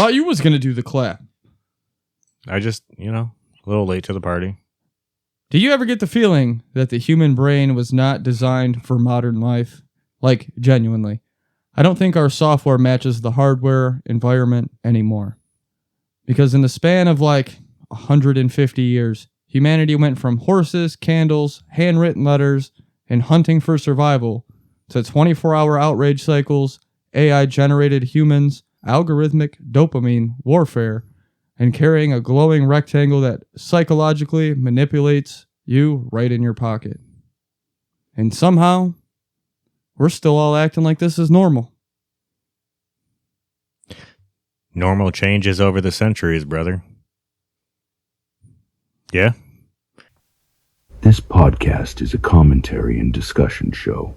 Thought you was going to do the clap. I just, a little late to the party. Do you ever get the feeling that the human brain was not designed for modern life? Like, genuinely. I don't think our software matches the hardware environment anymore. Because in the span of 150 years, humanity went from horses, candles, handwritten letters, and hunting for survival to 24-hour outrage cycles, AI-generated humans, algorithmic dopamine warfare, and carrying a glowing rectangle that psychologically manipulates you right in your pocket. And somehow, we're still all acting like this is normal. Normal changes over the centuries, brother. Yeah? This podcast is a commentary and discussion show.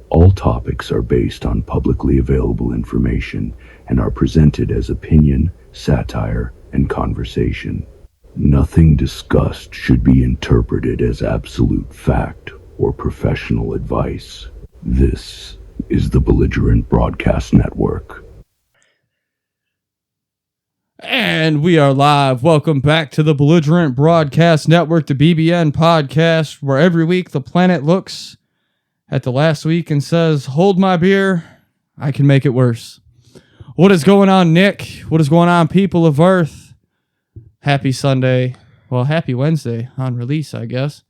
All topics are based on publicly available information and are presented as opinion, satire, and conversation. Nothing discussed should be interpreted as absolute fact or professional advice. This is the Belligerent Broadcast Network. And we are live. Welcome back to the Belligerent Broadcast Network, the BBN podcast, where every week the planet looks at the last week and says, hold my beer, I can make it worse. What is going on, Nick? What is going on, people of Earth? Happy Sunday. Well, happy Wednesday on release, I guess.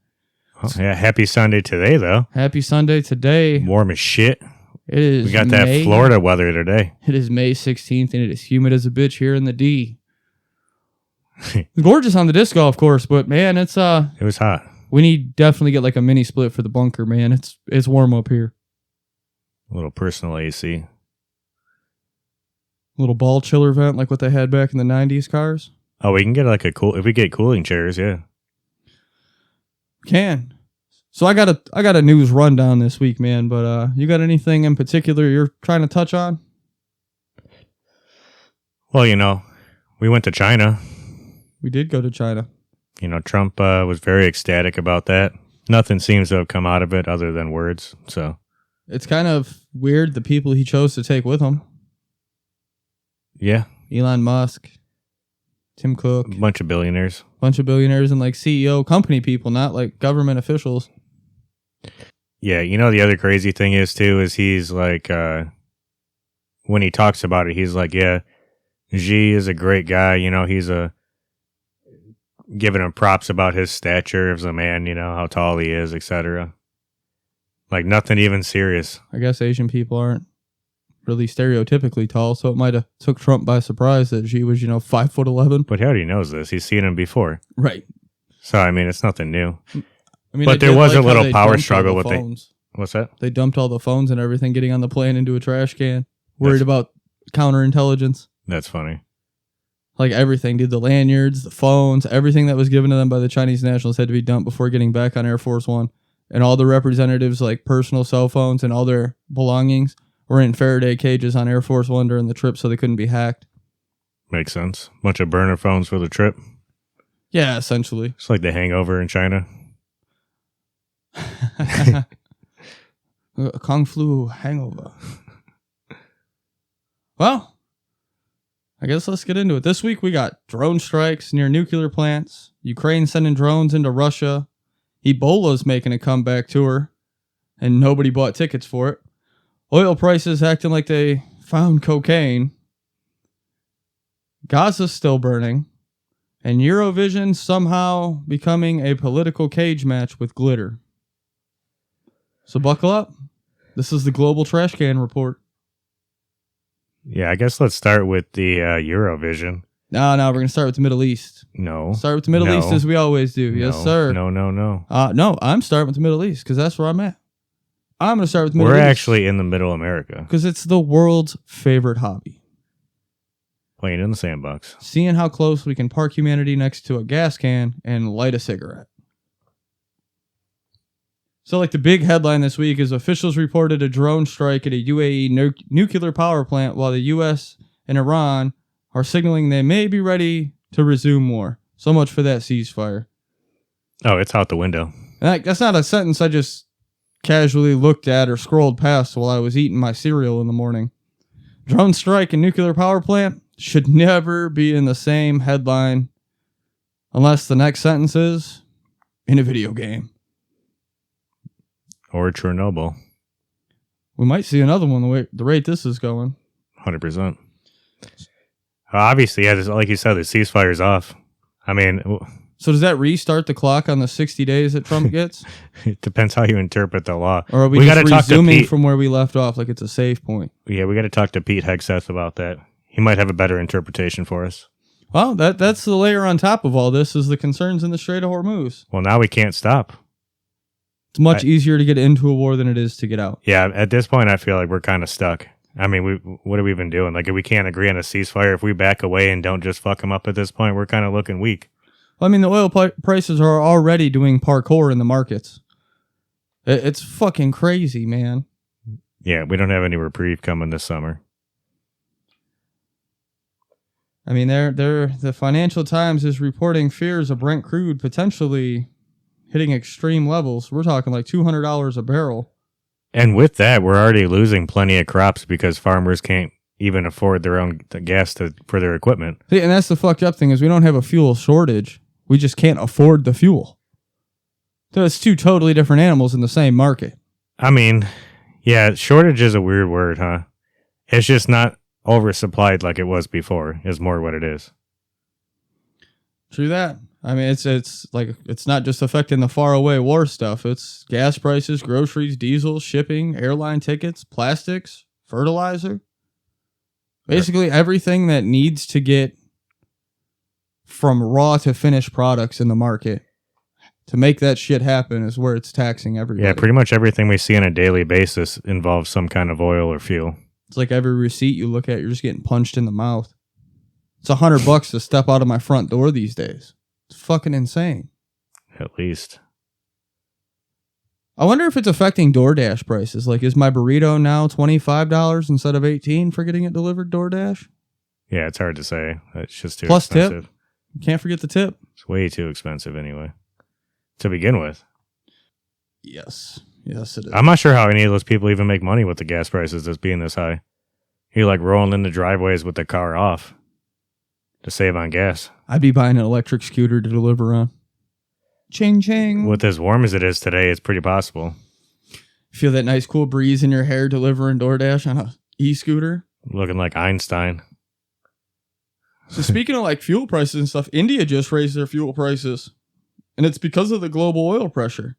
Oh, yeah, happy Sunday today, though. Happy Sunday today. Warm as shit. It is. We got that Florida weather today. It is May 16th, and it is humid as a bitch here in the D. Gorgeous on the disc golf course, but man, it was hot. We need definitely get a mini split for the bunker, man. It's warm up here. A little personal AC. A little ball chiller vent like what they had back in the 90s cars. Oh, we can get if we get cooling chairs, yeah. Can. So I got a news rundown this week, man, but you got anything in particular you're trying to touch on? Well, we went to China. We did go to China. Trump was very ecstatic about that. Nothing seems to have come out of it other than words, so. It's kind of weird the people he chose to take with him. Yeah. Elon Musk, Tim Cook. A bunch of billionaires. And CEO company people, not government officials. Yeah, the other crazy thing is he's when he talks about it, he's like, yeah, Xi is a great guy. He's giving him props about his stature as a man, how tall he is, etc. Nothing even serious. I guess Asian people aren't really stereotypically tall, so it might have took Trump by surprise that Xi was, 5'11". But he already knows this. He's seen him before. Right. So, it's nothing new. But there was a little power struggle with phones. What's that? They dumped all the phones and everything getting on the plane into a trash can. Worried about counterintelligence. That's funny. Everything, dude. The lanyards, the phones, everything that was given to them by the Chinese nationals had to be dumped before getting back on Air Force One. And all the representatives, personal cell phones and all their belongings were in Faraday cages on Air Force One during the trip so they couldn't be hacked. Makes sense. Bunch of burner phones for the trip. Yeah, essentially. It's like the Hangover in China. A Kung Flu hangover. Well, I guess let's get into it. This week we got drone strikes near nuclear plants, Ukraine sending drones into Russia, Ebola's making a comeback tour, and nobody bought tickets for it, oil prices acting like they found cocaine, Gaza's still burning, and Eurovision somehow becoming a political cage match with glitter. So buckle up. This is the Global Trash Can Report. Yeah, I guess let's start with the Eurovision. No, we're going to start with the Middle East. No. Start with the Middle East as we always do. No. Yes, sir. No. No, I'm starting with the Middle East because that's where I'm at. I'm going to start with the Middle East. We're actually in the middle America. Because it's the world's favorite hobby. Playing in the sandbox. Seeing how close we can park humanity next to a gas can and light a cigarette. So the big headline this week is officials reported a drone strike at a UAE nuclear power plant while the U.S. and Iran are signaling they may be ready to resume war. So much for that ceasefire. Oh, it's out the window. And that's not a sentence I just casually looked at or scrolled past while I was eating my cereal in the morning. Drone strike in nuclear power plant? should never be in the same headline unless the next sentence is in a video game. Or Chernobyl. We might see another one the rate this is going. 100%. Obviously, yeah, like you said, the ceasefire's off. I mean... So does that restart the clock on the 60 days that Trump gets? It depends how you interpret the law. Or are we just resuming from where we left off like it's a save point? Yeah, we got to talk to Pete Hegseth about that. He might have a better interpretation for us. Well, that's the layer on top of all this is the concerns in the Strait of Hormuz. Well, now we can't stop. It's much easier to get into a war than it is to get out. Yeah, at this point, I feel like we're kind of stuck. I mean, what are we even doing? Like, if we can't agree on a ceasefire, if we back away and don't just fuck them up at this point, we're kind of looking weak. I mean, the oil prices are already doing parkour in the markets. It's fucking crazy, man. Yeah, we don't have any reprieve coming this summer. I mean, the Financial Times is reporting fears of Brent crude potentially hitting extreme levels. We're talking like $200 a barrel. And with that, we're already losing plenty of crops because farmers can't even afford their own gas for their equipment. See, and that's the fucked up thing is we don't have a fuel shortage. We just can't afford the fuel. So it's two totally different animals in the same market. I mean, yeah, shortage is a weird word, huh? It's just not oversupplied like it was before, is more what it is. True that. I mean, it's like it's not just affecting the faraway war stuff. It's gas prices, groceries, diesel, shipping, airline tickets, plastics, fertilizer. Basically everything that needs to get from raw to finished products in the market to make that shit happen is where it's taxing everybody. Yeah, pretty much everything we see on a daily basis involves some kind of oil or fuel. It's like every receipt you look at, you're just getting punched in the mouth. It's $100 to step out of my front door these days. It's fucking insane. At least. I wonder if it's affecting DoorDash prices. Like, is my burrito now $25 instead of $18 for getting it delivered DoorDash? Yeah, it's hard to say. It's just too Plus expensive. Tip. Can't forget the tip. It's way too expensive anyway. To begin with. Yes. Yes, it is. I'm not sure how any of those people even make money with the gas prices that's being this high. You're like rolling in the driveways with the car off to save on gas. I'd be buying an electric scooter to deliver on. Ching, ching. With as warm as it is today, it's pretty possible. Feel that nice cool breeze in your hair delivering DoorDash on a e-scooter. Looking like Einstein. So speaking of like fuel prices and stuff, India just raised their fuel prices. And it's because of the global oil pressure.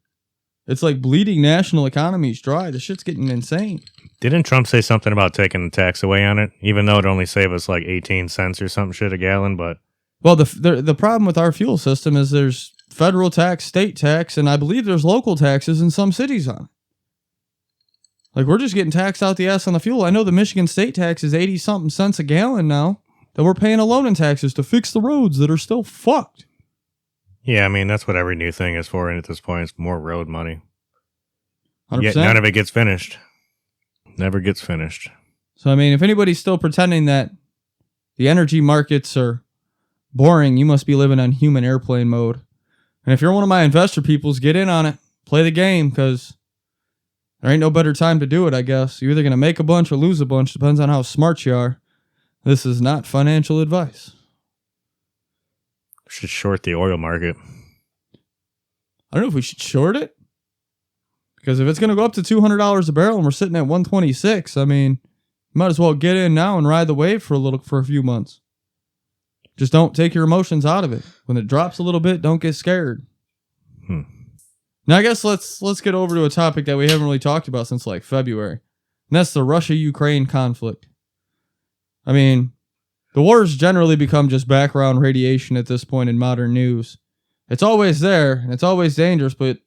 It's like bleeding national economies dry. The shit's getting insane. Didn't Trump say something about taking the tax away on it? Even though it only save us like 18 cents or some shit a gallon, but... Well, the problem with our fuel system is there's federal tax, state tax, and I believe there's local taxes in some cities on it. Like, we're just getting taxed out the ass on the fuel. I know the Michigan state tax is 80-something cents a gallon now that we're paying alone in taxes to fix the roads that are still fucked. Yeah, I mean, that's what every new thing is for, and at this point, it's more road money. 100%. Yet none of it gets finished. Never gets finished. So, I mean, if anybody's still pretending that the energy markets are boring, you must be living on human airplane mode. And if you're one of my investor peoples, get in on it. Play the game, because there ain't no better time to do it, I guess. You're either going to make a bunch or lose a bunch. Depends on how smart you are. This is not financial advice. We should short the oil market. I don't know if we should short it. Because if it's going to go up to $200 a barrel and we're sitting at 126, I mean, you might as well get in now and ride the wave for a few months. Just don't take your emotions out of it. When it drops a little bit, don't get scared. Now, I guess let's get over to a topic that we haven't really talked about since like February. And that's the Russia-Ukraine conflict. I mean, the war's generally become just background radiation at this point in modern news. It's always there, and it's always dangerous, but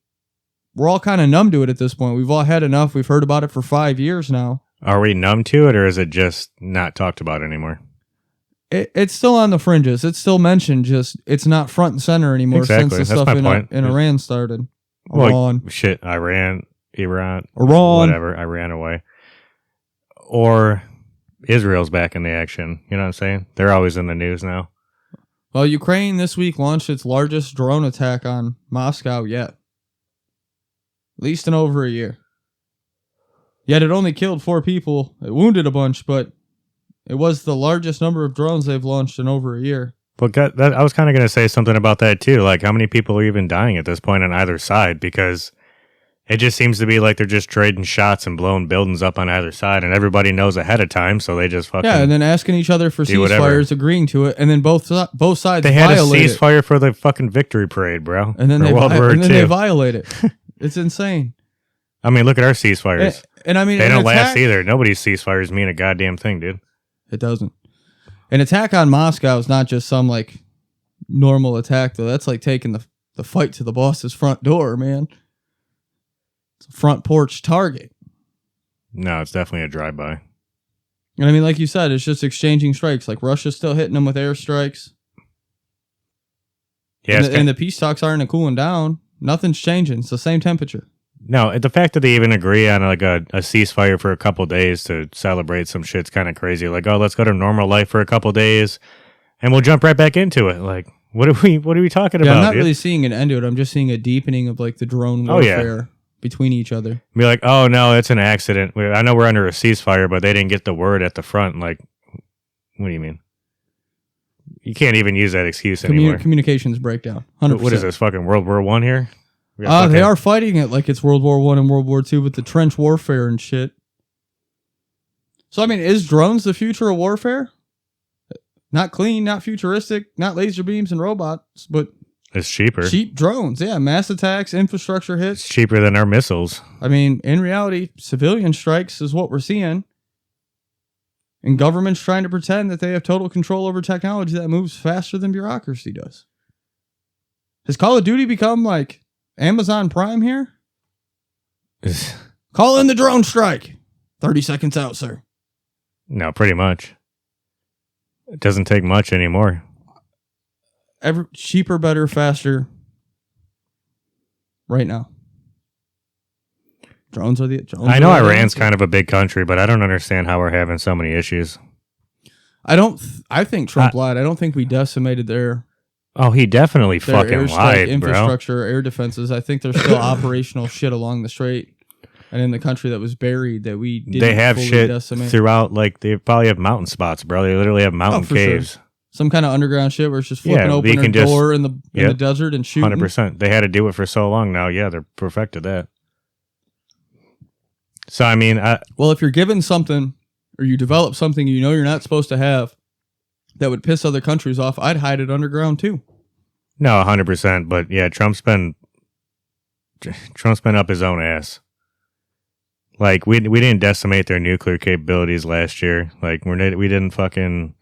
we're all kind of numb to it at this point. We've all had enough. We've heard about it for 5 years now. Are we numb to it, or is it just not talked about anymore? It's still on the fringes. It's still mentioned, just it's not front and center anymore since the stuff in Iran started. Well, shit, Iran, whatever, Iran away. Or Israel's back in the action. You know what I'm saying? They're always in the news now. Well, Ukraine this week launched its largest drone attack on Moscow yet. At least in over a year. Yet it only killed 4 people. It wounded a bunch, but It was the largest number of drones they've launched in over a year. But I was kind of going to say something about that too. Like, how many people are even dying at this point on either side? Because it just seems to be like they're just trading shots and blowing buildings up on either side, and everybody knows ahead of time, so they just fucking and then asking each other for ceasefires, agreeing to it, and then both sides they had a violate ceasefire for the fucking victory parade, bro. And then they violate it. It's insane. I mean, look at our ceasefires. And I mean, they don't last either. Nobody's ceasefires mean a goddamn thing, dude. It doesn't. An attack on Moscow is not just some like normal attack, though. That's like taking the fight to the boss's front door, man. It's a front porch target. No, it's definitely a drive-by. And I mean, like you said, it's just exchanging strikes. Like Russia's still hitting them with airstrikes. Yeah, and the peace talks aren't cooling down. Nothing's changing. It's the same temperature. No, the fact that they even agree on like a ceasefire for a couple days to celebrate some shit's kind of crazy. Like, oh, let's go to normal life for a couple days, and we'll jump right back into it. Like, what are we talking about? I'm not really seeing an end to it. I'm just seeing a deepening of like the drone warfare between each other. Be like, oh no, it's an accident. I know we're under a ceasefire, but they didn't get the word at the front. Like, what do you mean? You can't even use that excuse anymore. Communications breakdown. 100%. What is this, fucking World War I here? They are fighting it like it's World War I and World War II with the trench warfare and shit. So, I mean, is drones the future of warfare? Not clean, not futuristic, not laser beams and robots, but it's cheaper. Cheap drones, yeah. Mass attacks, infrastructure hits. It's cheaper than our missiles. I mean, in reality, civilian strikes is what we're seeing. And government's trying to pretend that they have total control over technology that moves faster than bureaucracy does. Has Call of Duty become like Amazon Prime here? Call in the drone strike. 30 seconds out, sir. No, pretty much. It doesn't take much anymore. Cheaper, better, faster. Right now. Drones are I know Iran's kind of a big country, but I don't understand how we're having so many issues. I think Trump lied. I don't think we decimated their... Oh, he definitely fucking lied, infrastructure, air defenses. I think there's still operational shit along the strait and in the country that was buried that we didn't They have fully shit decimate. throughout, like, they probably have mountain spots, bro. They literally have mountain caves. Sure. Some kind of underground shit where it's just flipping open a door in the desert and shooting. 100%. They had to do it for so long now. Yeah, they're perfected that. So, I mean... well, if you're given something or you develop something you know you're not supposed to have that would piss other countries off, I'd hide it underground too. No, 100%. But yeah, Trump's been up his own ass. Like, we didn't decimate their nuclear capabilities last year. Like, we didn't fucking...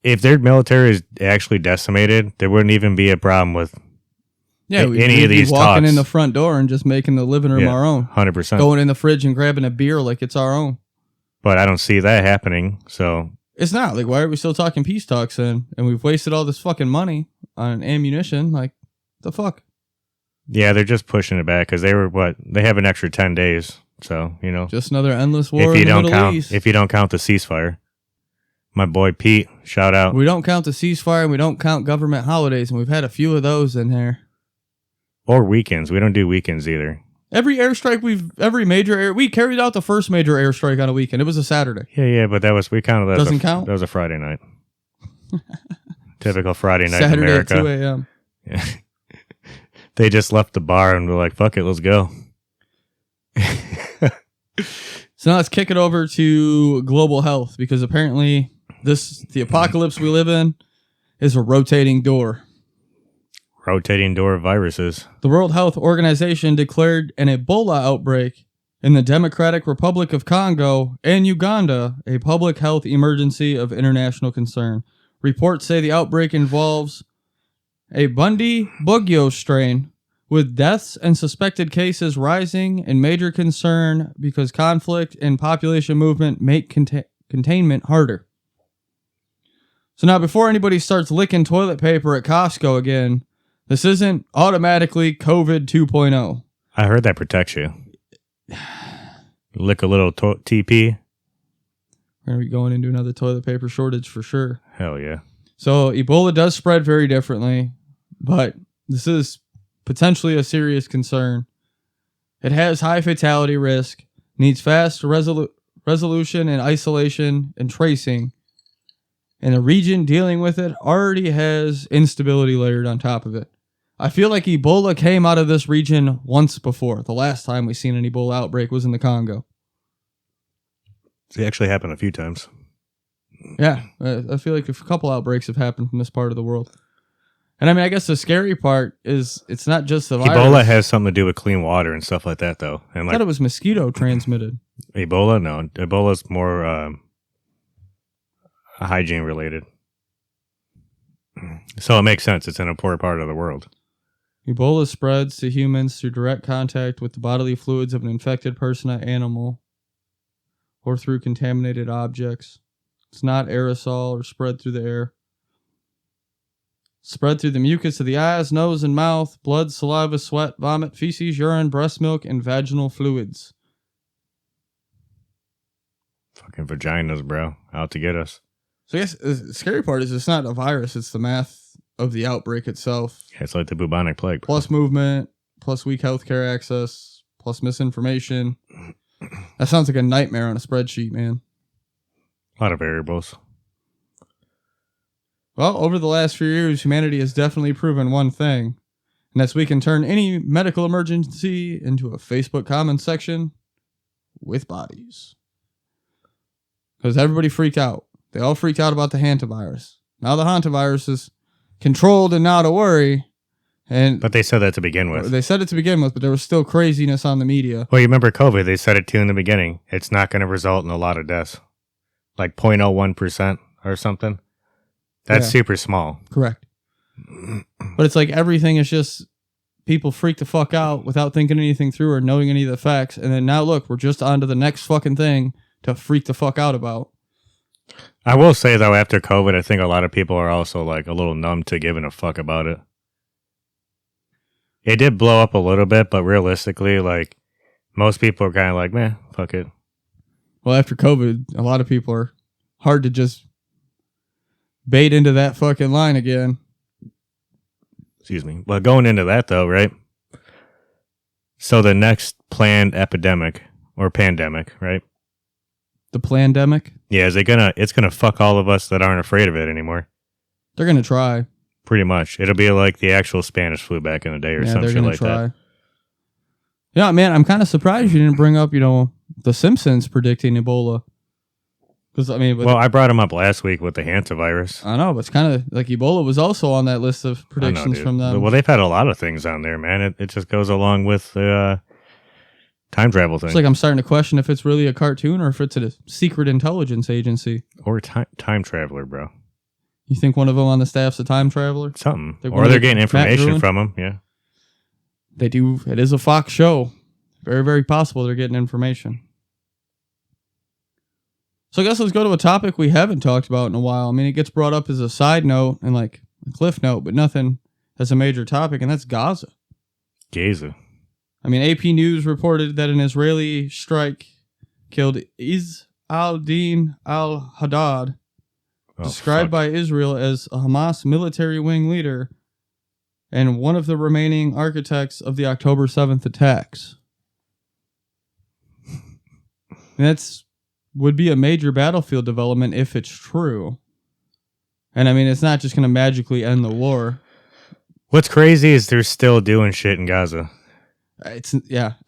If their military is actually decimated, there wouldn't even be a problem with any of these walking in the front door and just making the living room our own. 100%. Going in the fridge and grabbing a beer like it's our own. But I don't see that happening, so... It's not. Like, why are we still talking peace talks then? And we've wasted all this fucking money on ammunition. Like, the fuck? Yeah, they're just pushing it back because they have an extra 10 days. So, you know. Just another endless war in the Middle East. If you don't count the ceasefire. My boy Pete, shout out. We don't count the ceasefire and we don't count government holidays, and we've had a few of those in here. Or weekends. We don't do weekends either. Every airstrike we carried out the first major airstrike on a weekend. It was a Saturday. Yeah, but we counted that. Doesn't count? That was a Friday night. Typical Friday night Saturday in America. At 2 a.m. Yeah. They just left the bar and were like, fuck it, let's go. So now let's kick it over to global health, because apparently the apocalypse we live in is a rotating door. Rotating door of viruses. The World Health Organization declared an Ebola outbreak in the Democratic Republic of Congo and Uganda a public health emergency of international concern. Reports say the outbreak involves a Bundibugyo strain, with deaths and suspected cases rising and major concern because conflict and population movement make containment harder. So now, before anybody starts licking toilet paper at Costco again, this isn't automatically COVID 2.0. I heard that protects you. Lick a little TP. We're going to be going into another toilet paper shortage for sure. Hell yeah. So Ebola does spread very differently, but this is potentially a serious concern. It has high fatality risk, needs fast resolution and isolation and tracing, and the region dealing with it already has instability layered on top of it. I feel like Ebola came out of this region once before. The last time we seen an Ebola outbreak was in the Congo. It actually happened a few times. Yeah, I feel like a couple outbreaks have happened from this part of the world. And I mean, I guess the scary part is it's not just the virus. Ebola has something to do with clean water and stuff like that, though. And I thought it was mosquito transmitted. Ebola? No. Ebola's more hygiene related. So it makes sense. It's in a poor part of the world. Ebola spreads to humans through direct contact with the bodily fluids of an infected person or animal, or through contaminated objects. It's not aerosol or spread through the air. Spread through the mucus of the eyes, nose, and mouth, blood, saliva, sweat, vomit, feces, urine, breast milk, and vaginal fluids. Fucking vaginas, bro. Out to get us. So I guess the scary part is it's not a virus, it's the math of the outbreak itself. Yeah, it's like the bubonic plague. Plus movement, plus weak healthcare access, plus misinformation. That sounds like a nightmare on a spreadsheet, man. A lot of variables. Well, over the last few years, humanity has definitely proven one thing, and that's we can turn any medical emergency into a Facebook comment section with bodies. Because everybody freaked out. They all freaked out about the Hantavirus. Now the Hantavirus is controlled and not a worry. But they said that to begin with. They said it to begin with, but there was still craziness on the media. Well, you remember COVID, they said it too in the beginning. It's not going to result in a lot of deaths. Like 0.01% or something. That's super small. Correct. But it's like everything is just people freak the fuck out without thinking anything through or knowing any of the facts. And then now look, we're just on to the next fucking thing to freak the fuck out about. I will say, though, after COVID, I think a lot of people are also like a little numb to giving a fuck about it. It did blow up a little bit, but realistically, like, most people are kind of like, meh, fuck it. Well, after COVID, a lot of people are hard to just bait into that fucking line again. Excuse me. Well, going into that, though, right? So the next planned epidemic or pandemic, right? The plandemic? Yeah, it's gonna fuck all of us that aren't afraid of it anymore. They're gonna try. Pretty much. It'll be like the actual Spanish flu back in the day or some shit like that. Yeah, man, I'm kind of surprised you didn't bring up, the Simpsons predicting Ebola. Because I brought him up last week with the Hantavirus. I know, but it's kind of like Ebola was also on that list of predictions from them. Well, they've had a lot of things on there, man. It just goes along with the time travel thing. It's like I'm starting to question if it's really a cartoon or if it's a secret intelligence agency. Or time traveler, bro. You think one of them on the staff's a time traveler? Something. Or they're getting information from him, yeah. They do. It is a Fox show. Very, very possible they're getting information. So I guess let's go to a topic we haven't talked about in a while. I mean, it gets brought up as a side note and like a cliff note, but nothing as a major topic, and that's Gaza. Gaza. I mean, AP News reported that an Israeli strike killed Izz al-Din al-Haddad, described by Israel as a Hamas military wing leader and one of the remaining architects of the October 7th attacks. And that's would be a major battlefield development if it's true. And I mean, it's not just going to magically end the war. What's crazy is they're still doing shit in Gaza. It's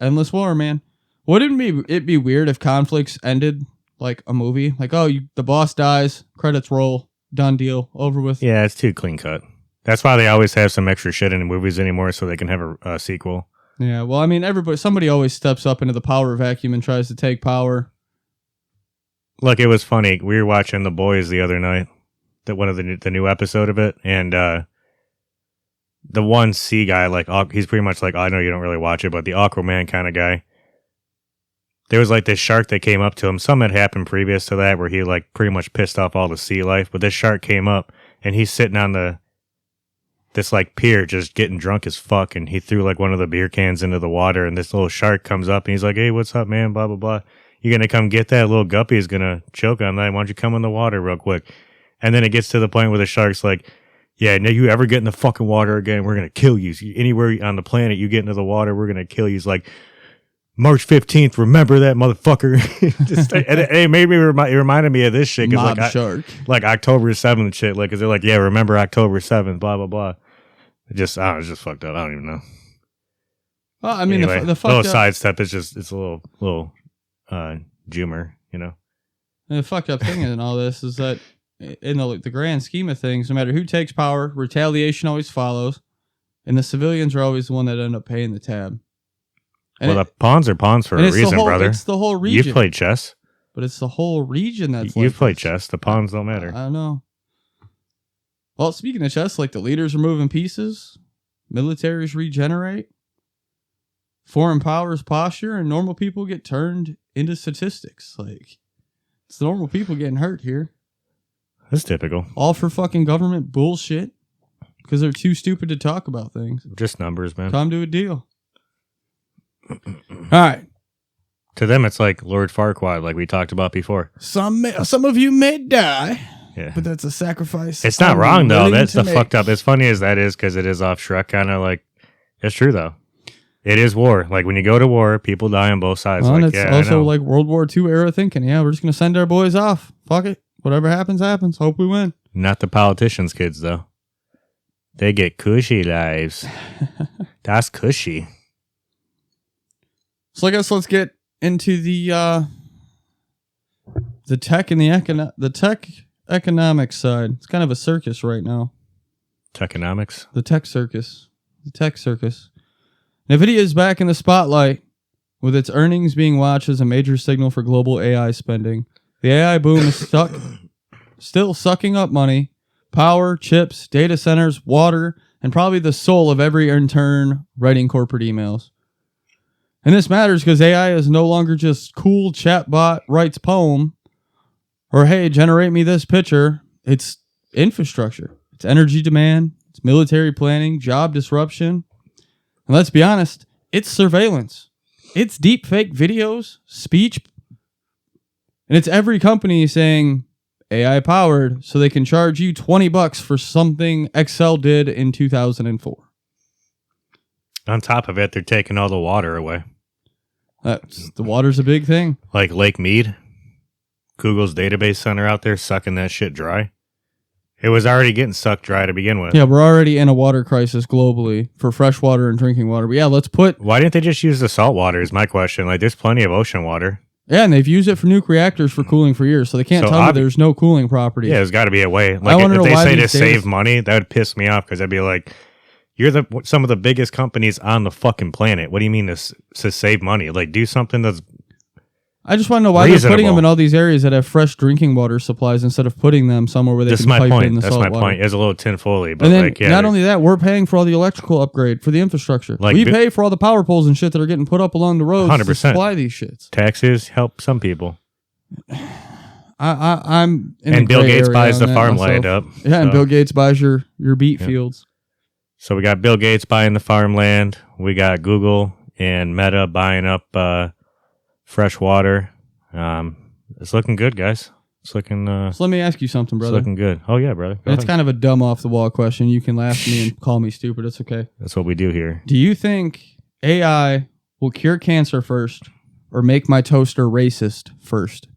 endless war, man. Wouldn't it be weird if conflicts ended like a movie? Like, the boss dies, credits roll, done deal, over with. Yeah, it's too clean cut. That's why they always have some extra shit in the movies anymore, so they can have a sequel. Yeah, well, I mean, somebody always steps up into the power vacuum and tries to take power. Look, it was funny. We were watching The Boys the other night, one of the new episode of it, and the one C guy, like, he's pretty much like, I know you don't really watch it, but the Aquaman kind of guy. There was like this shark that came up to him. Something had happened previous to that where he like pretty much pissed off all the sea life, but this shark came up and he's sitting on this like pier just getting drunk as fuck, and he threw like one of the beer cans into the water, and this little shark comes up and he's like, hey, what's up, man, blah blah blah, you gonna come get that? Little guppy is gonna choke on that. Why don't you come in the water real quick? And then it gets to the point where the shark's like, yeah, no, you ever get in the fucking water again, we're gonna kill you. Anywhere on the planet you get into the water, we're gonna kill you. He's like, March 15th, remember that motherfucker. It made me, it reminded me of this shit. Mob Shark. Like October 7th shit. Like, cause they're like, yeah, remember October 7th, blah, blah, blah. It's just fucked up. I don't even know. Well, I mean, anyway, the fucked little up sidestep is just, it's a little humor, you know? the fucked up thing in all this is that in the grand scheme of things, no matter who takes power, retaliation always follows. And the civilians are always the one that end up paying the tab. And the pawns are pawns for a reason, brother. It's the whole region. You've played chess. But it's the whole region that's You've played chess. The pawns don't matter. I don't know. Well, speaking of chess, like the leaders are moving pieces, militaries regenerate, foreign powers posture, and normal people get turned into statistics. Like, it's the normal people getting hurt here. That's typical. All for fucking government bullshit. Because they're too stupid to talk about things. Just numbers, man. Come to a deal. All right. To them, it's like Lord Farquaad, like we talked about before. Some of you may die, yeah, but that's a sacrifice. It's not wrong, though. That's the fucked up. As funny as that is, because it is off Shrek, kind of like, it's true, though. It is war. Like, when you go to war, people die on both sides. Well, like, it's also like World War II era thinking. Yeah, we're just going to send our boys off. Fuck it. Whatever happens, happens. Hope we win. Not the politicians' kids, though. They get cushy lives. That's cushy. So I guess let's get into the tech and the tech economic side. It's kind of a circus right now. Techonomics? The tech circus. The tech circus. NVIDIA is back in the spotlight with its earnings being watched as a major signal for global AI spending. The AI boom is still sucking up money. Power, chips, data centers, water, and probably the soul of every intern writing corporate emails. And this matters because AI is no longer just cool chatbot writes poem or, hey, generate me this picture. It's infrastructure. It's energy demand. It's military planning, job disruption. And let's be honest, it's surveillance. It's deep fake videos, speech. And it's every company saying AI powered so they can charge you $20 for something Excel did in 2004. On top of it, they're taking all the water away. The water's a big thing. Like Lake Mead, Google's database center out there sucking that shit dry. It was already getting sucked dry to begin with. Yeah, we're already in a water crisis globally for fresh water and drinking water. But yeah, let's put... Why didn't they just use the salt water is my question. Like, there's plenty of ocean water. Yeah, and they've used it for nuke reactors for cooling for years, so they can't tell me there's no cooling properties. Yeah, there's got to be a way. Like, if they say to save money, that would piss me off because I'd be like, you're some of the biggest companies on the fucking planet. What do you mean to save money? Like, do something that's I just want to know why they're putting them in all these areas that have fresh drinking water supplies instead of putting them somewhere where they can pipe in the salt water. That's my point. It's a little tinfolly. But and then not only that, we're paying for all the electrical upgrade for the infrastructure. Like, we pay for all the power poles and shit that are getting put up along the roads 100%. To supply these shits. Taxes help some people. I'm in and Bill Gates buys the farmland up. Yeah, so. And Bill Gates buys your beet fields. So we got Bill Gates buying the farmland. We got Google and Meta buying up fresh water. It's looking good, guys. It's looking. So let me ask you something, brother. It's looking good. Oh yeah, brother. It's kind of a dumb off the wall question. You can laugh at me and call me stupid. It's okay. That's what we do here. Do you think AI will cure cancer first, or make my toaster racist first?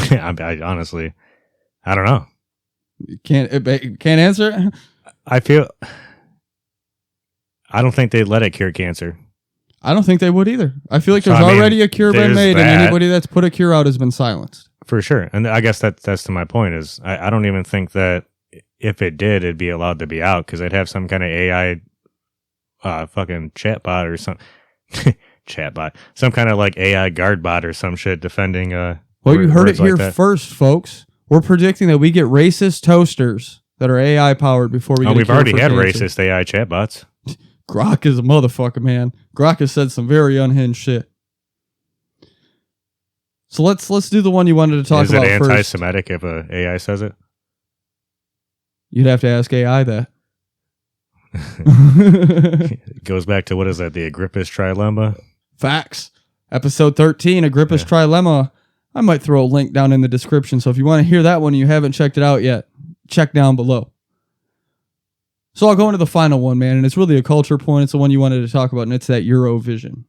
I honestly, I don't know. You can't answer it? I don't think they'd let it cure cancer. I don't think they would either. I feel like there's already a cure been made, and anybody that's put a cure out has been silenced. For sure. And I guess that's to my point is I don't even think that if it did, it'd be allowed to be out because they'd have some kind of AI fucking chatbot or some chatbot, some kind of like AI guard bot or some shit defending. Well, you heard it here first, folks. We're predicting that we get racist toasters that are AI powered before we get. We've already had racist AI chatbots. Grok is a motherfucker, man. Grok has said some very unhinged shit. So let's do the one you wanted to talk about first. Is it anti-Semitic if a AI says it? You'd have to ask AI that. It goes back to, what is that, the Agrippa's trilemma? Facts. Episode 13, Agrippa's trilemma. I might throw a link down in the description, so if you want to hear that one and you haven't checked it out yet, check down below. So I'll go into the final one, man, and it's really a culture point. It's the one you wanted to talk about, and it's that Eurovision.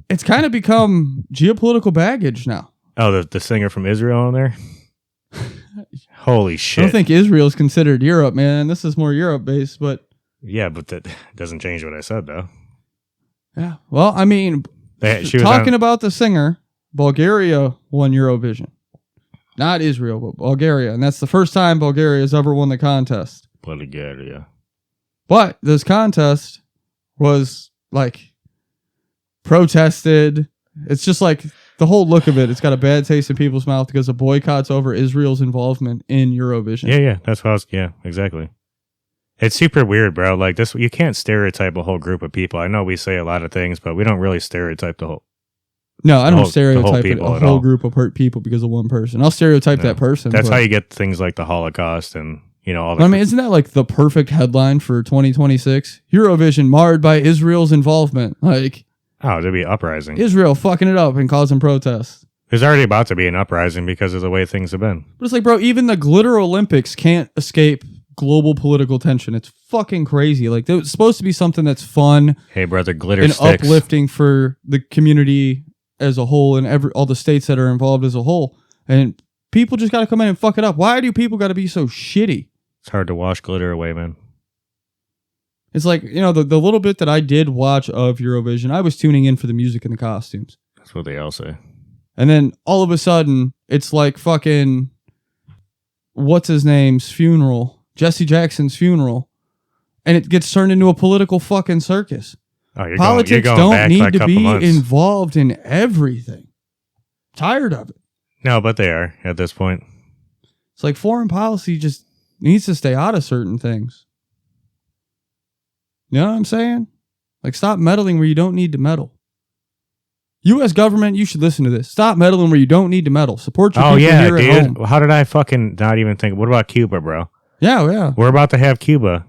It's kind of become geopolitical baggage now. Oh, the singer from Israel on there? Holy shit. I don't think Israel's considered Europe, man. This is more Europe-based, but... Yeah, but that doesn't change what I said, though. Yeah. Well, I mean, talking about the singer, Bulgaria won Eurovision. Not Israel, but Bulgaria. And that's the first time Bulgaria has ever won the contest. Bulgaria. But this contest was, like, protested. It's just like the whole look of it. It's got a bad taste in people's mouth because of boycotts over Israel's involvement in Eurovision. Yeah. That's what I was... Yeah, exactly. It's super weird, bro. Like this, you can't stereotype a whole group of people. I know we say a lot of things, but we don't really stereotype the whole. No, I don't stereotype a whole group of people because of one person. I'll stereotype that person. That's how you get things like the Holocaust and all that. I mean, isn't that like the perfect headline for 2026? Eurovision marred by Israel's involvement. Like, oh, there'd be an uprising. Israel fucking it up and causing protests. There's already about to be an uprising because of the way things have been. But it's like, bro, even the Glitter Olympics can't escape global political tension. It's fucking crazy. Like, it's supposed to be something that's fun. Hey, brother, glitter and sticks. Uplifting for the community as a whole and all the states that are involved as a whole. And people just got to come in and fuck it up. Why do people got to be so shitty? It's hard to wash glitter away, man. It's like, the little bit that I did watch of Eurovision, I was tuning in for the music and the costumes. That's what they all say. And then all of a sudden, it's like fucking, what's his name's funeral? Jesse Jackson's funeral, and it gets turned into a political fucking circus. Oh, Politics don't need to be involved in everything. Tired of it. No, but they are at this point. It's like foreign policy just needs to stay out of certain things. You know what I'm saying? Like, stop meddling where you don't need to meddle. U.S. government, you should listen to this. Stop meddling where you don't need to meddle. Support your people here at home. How did I fucking not even think? What about Cuba, bro? Yeah. We're about to have Cuba.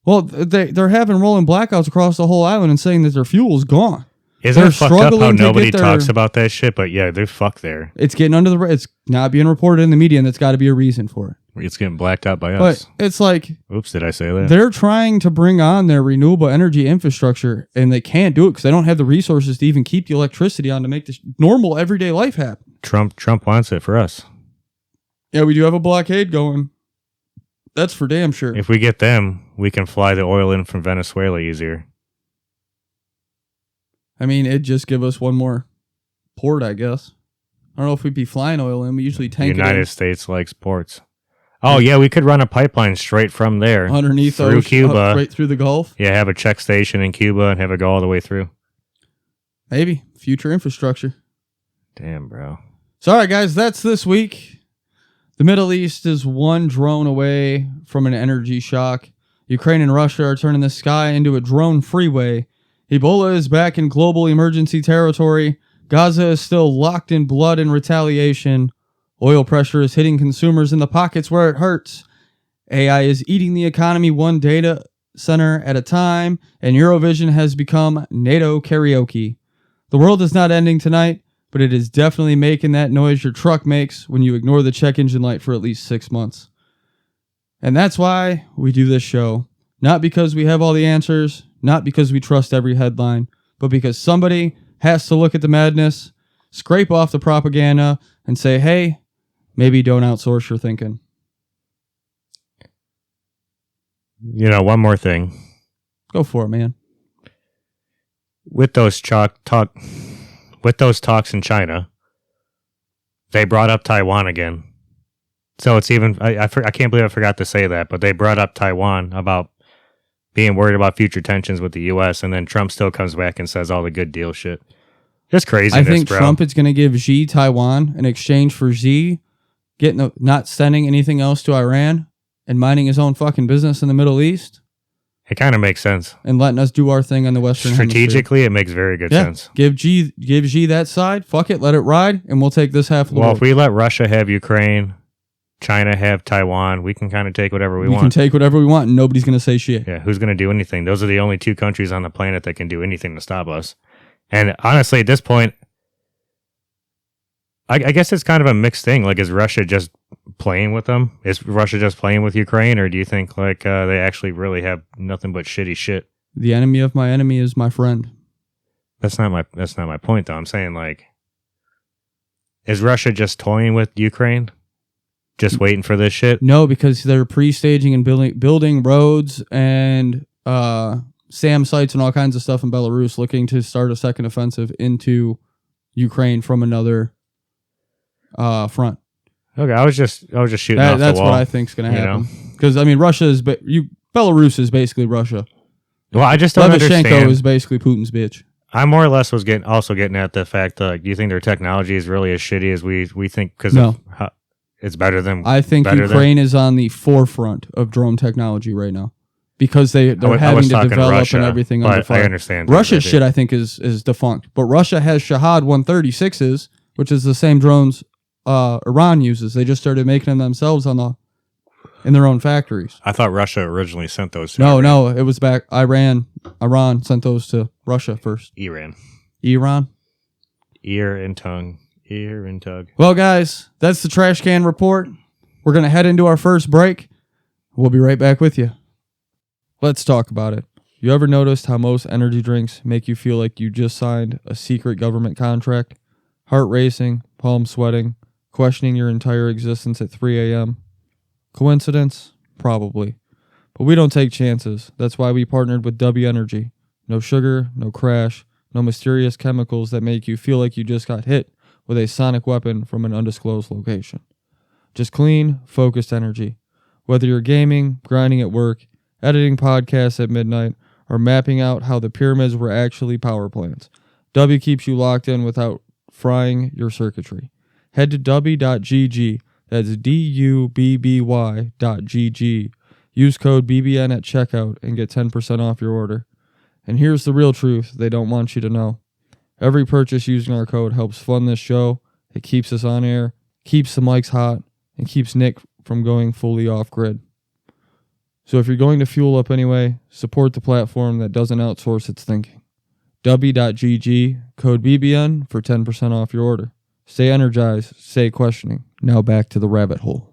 Well, they're having rolling blackouts across the whole island and saying that their fuel's gone. Isn't it fucked up how nobody talks about that shit? But yeah, they're fucked there. It's getting it's not being reported in the media, and that's got to be a reason for it. It's getting blacked out by us. But it's like... Oops, did I say that? They're trying to bring on their renewable energy infrastructure, and they can't do it because they don't have the resources to even keep the electricity on to make this normal, everyday life happen. Trump wants it for us. Yeah, we do have a blockade going. That's for damn sure. If we get them, we can fly the oil in from Venezuela easier. I mean, it'd just give us one more port, I guess. I don't know if we'd be flying oil in. We usually tank it in. United States likes ports. Oh, yeah, we could run a pipeline straight from there. Underneath through Cuba. Right through the Gulf. Yeah, have a check station in Cuba and have it go all the way through. Maybe. Future infrastructure. Damn, bro. So, all right, guys, that's this week. The Middle East is one drone away from an energy shock. Ukraine and Russia are turning the sky into a drone freeway. Ebola is back in global emergency territory. Gaza is still locked in blood and retaliation. Oil pressure is hitting consumers in the pockets where it hurts. AI is eating the economy one data center at a time. And Eurovision has become NATO karaoke. The world is not ending tonight, but it is definitely making that noise your truck makes when you ignore the check engine light for at least 6 months. And that's why we do this show. Not because we have all the answers, not because we trust every headline, but because somebody has to look at the madness, scrape off the propaganda, and say, hey, maybe don't outsource your thinking. One more thing. Go for it, man. With those talks in China, they brought up Taiwan again. So it's even, I can't believe I forgot to say that, but they brought up Taiwan about being worried about future tensions with the U.S., and then Trump still comes back and says all the good deal shit. Just craziness, I think bro. Trump is going to give Xi Taiwan in exchange for Xi not sending anything else to Iran and minding his own fucking business in the Middle East. It kind of makes sense. And letting us do our thing on the Western Strategically, Hemisphere. It makes very good sense. Give Xi that side. Fuck it. Let it ride. And we'll take this half of the world. If we let Russia have Ukraine, China have Taiwan, we can kind of take whatever we want. We can take whatever we want and nobody's going to say shit. Yeah, who's going to do anything? Those are the only two countries on the planet that can do anything to stop us. And honestly, at this point, I guess it's kind of a mixed thing. Like, is Russia just playing with them? Is Russia just playing with Ukraine, or do you think like they actually really have nothing but shitty shit? The enemy of my enemy is my friend. That's not my point, though. I'm saying, like, is Russia just toying with Ukraine, just waiting for this shit? No, because they're pre-staging and building roads and SAM sites and all kinds of stuff in Belarus, looking to start a second offensive into Ukraine from another front. Okay, I was just shooting off the wall. That's what I think is going to happen. Because I mean, Belarus is basically Russia. Well, I just don't understand. Lukashenko is basically Putin's bitch. I more or less was getting at the fact that do you think their technology is really as shitty as we think? Because it's better than. I think Ukraine is on the forefront of drone technology right now because they're having to develop Russia, and everything under fire. I understand. Russia's shit, I think, is defunct. But Russia has Shahad 136s, which is the same drones Iran uses. They just started making them themselves in their own factories. I thought Russia originally sent those to Iran. No, it was back. Iran sent those to Russia first. Iran. Ear and tongue. Well, guys, that's the trash can report. We're going to head into our first break. We'll be right back with you. Let's talk about it. You ever noticed how most energy drinks make you feel like you just signed a secret government contract? Heart racing, palms sweating, questioning your entire existence at 3 a.m. Coincidence? Probably. But we don't take chances. That's why we partnered with W Energy. No sugar, no crash, no mysterious chemicals that make you feel like you just got hit with a sonic weapon from an undisclosed location. Just clean, focused energy. Whether you're gaming, grinding at work, editing podcasts at midnight, or mapping out how the pyramids were actually power plants, W keeps you locked in without frying your circuitry. Head to w.gg. That's DUBBY.GG. Use code BBN at checkout and get 10% off your order. And here's the real truth they don't want you to know. Every purchase using our code helps fund this show. It keeps us on air, keeps the mics hot, and keeps Nick from going fully off-grid. So if you're going to fuel up anyway, support the platform that doesn't outsource its thinking. W.gg, code BBN for 10% off your order. Stay energized, stay questioning. Now back to the rabbit hole.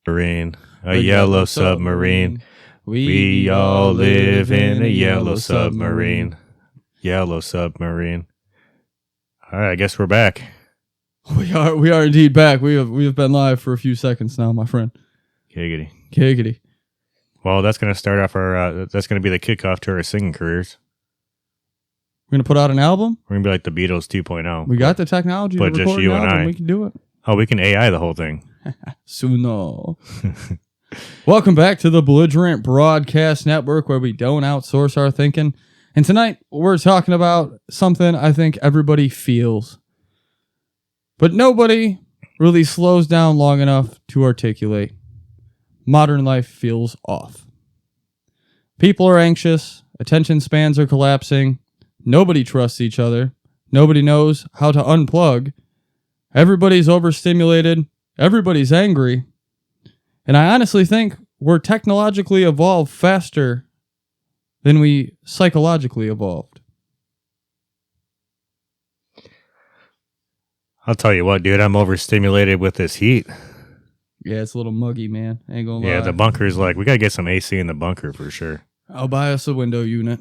A yellow submarine. We all live in a yellow submarine. Yellow submarine. All right, I guess we're back. We are indeed back. We have been live for a few seconds now, my friend. Giggity. Well, that's going to start off our. That's going to be the kickoff to our singing careers. We're going to put out an album? We're going to be like the Beatles 2.0. We got the technology to record just you an and album. I. We can do it. Oh, we can AI the whole thing. Suno. Welcome back to the Belligerent Broadcast Network, where we don't outsource our thinking. And tonight, we're talking about something I think everybody feels, but nobody really slows down long enough to articulate. Modern life feels off. People are anxious. Attention spans are collapsing. Nobody trusts each other. Nobody knows how to unplug. Everybody's overstimulated. Everybody's angry. And I honestly think we're technologically evolved faster than we psychologically evolved. I'll tell you what, dude, I'm overstimulated with this heat. Yeah, it's a little muggy, man. Ain't gonna lie. Yeah, the bunker's like, we got to get some AC in the bunker for sure. I'll buy us a window unit.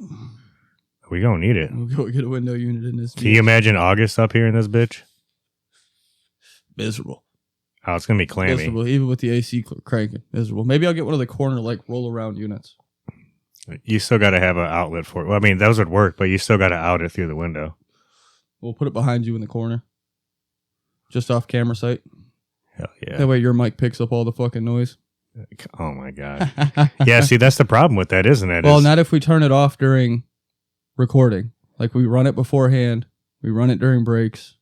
We gonna need it. We'll go get a window unit in this. Can you imagine August up here in this bitch? Miserable. Oh, it's gonna be clammy. Miserable, even with the AC cranking. Miserable. Maybe I'll get one of the corner roll around units. You still got to have an outlet for it. Well, I mean, those would work, but you still got to out it through the window. We'll put it behind you in the corner, just off camera sight. Hell yeah. That way your mic picks up all the fucking noise. Oh my god. Yeah, see, that's the problem with that, isn't it? Well, not if we turn it off during recording. Like, we run it beforehand, we run it during breaks,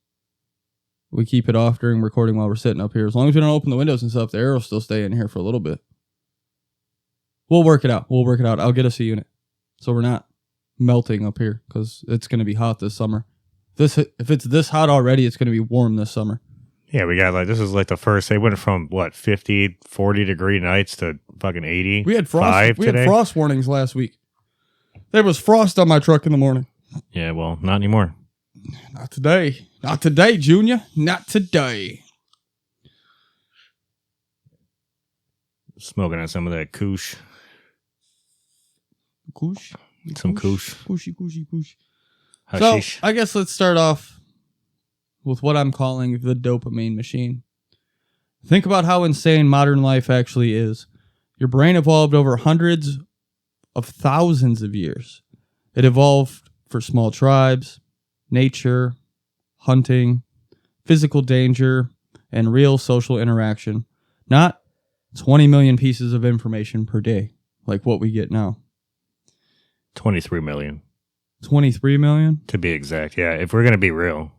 we keep it off during recording while we're sitting up here. As long as we don't open the windows and stuff, the air will still stay in here for a little bit. We'll work it out. I'll get us a unit so we're not melting up here, because it's going to be hot this summer. If it's this hot already, it's going to be warm this summer. Yeah, we got this is like the first, they went from 50, 40 degree nights to fucking 80. We had frost. We had frost warnings last week. There was frost on my truck in the morning. Yeah, well, not anymore. Not today. Not today, Junior. Not today. Smoking on some of that koosh. Koosh? Some koosh. Koosh. Hashish. So, I guess let's start off with what I'm calling the dopamine machine. Think about how insane modern life actually is. Your brain evolved over hundreds of thousands of years. It evolved for small tribes, nature, hunting, physical danger, and real social interaction. Not 20 million pieces of information per day, like what we get now. 23 million. 23 million? To be exact, yeah. If we're going to be real.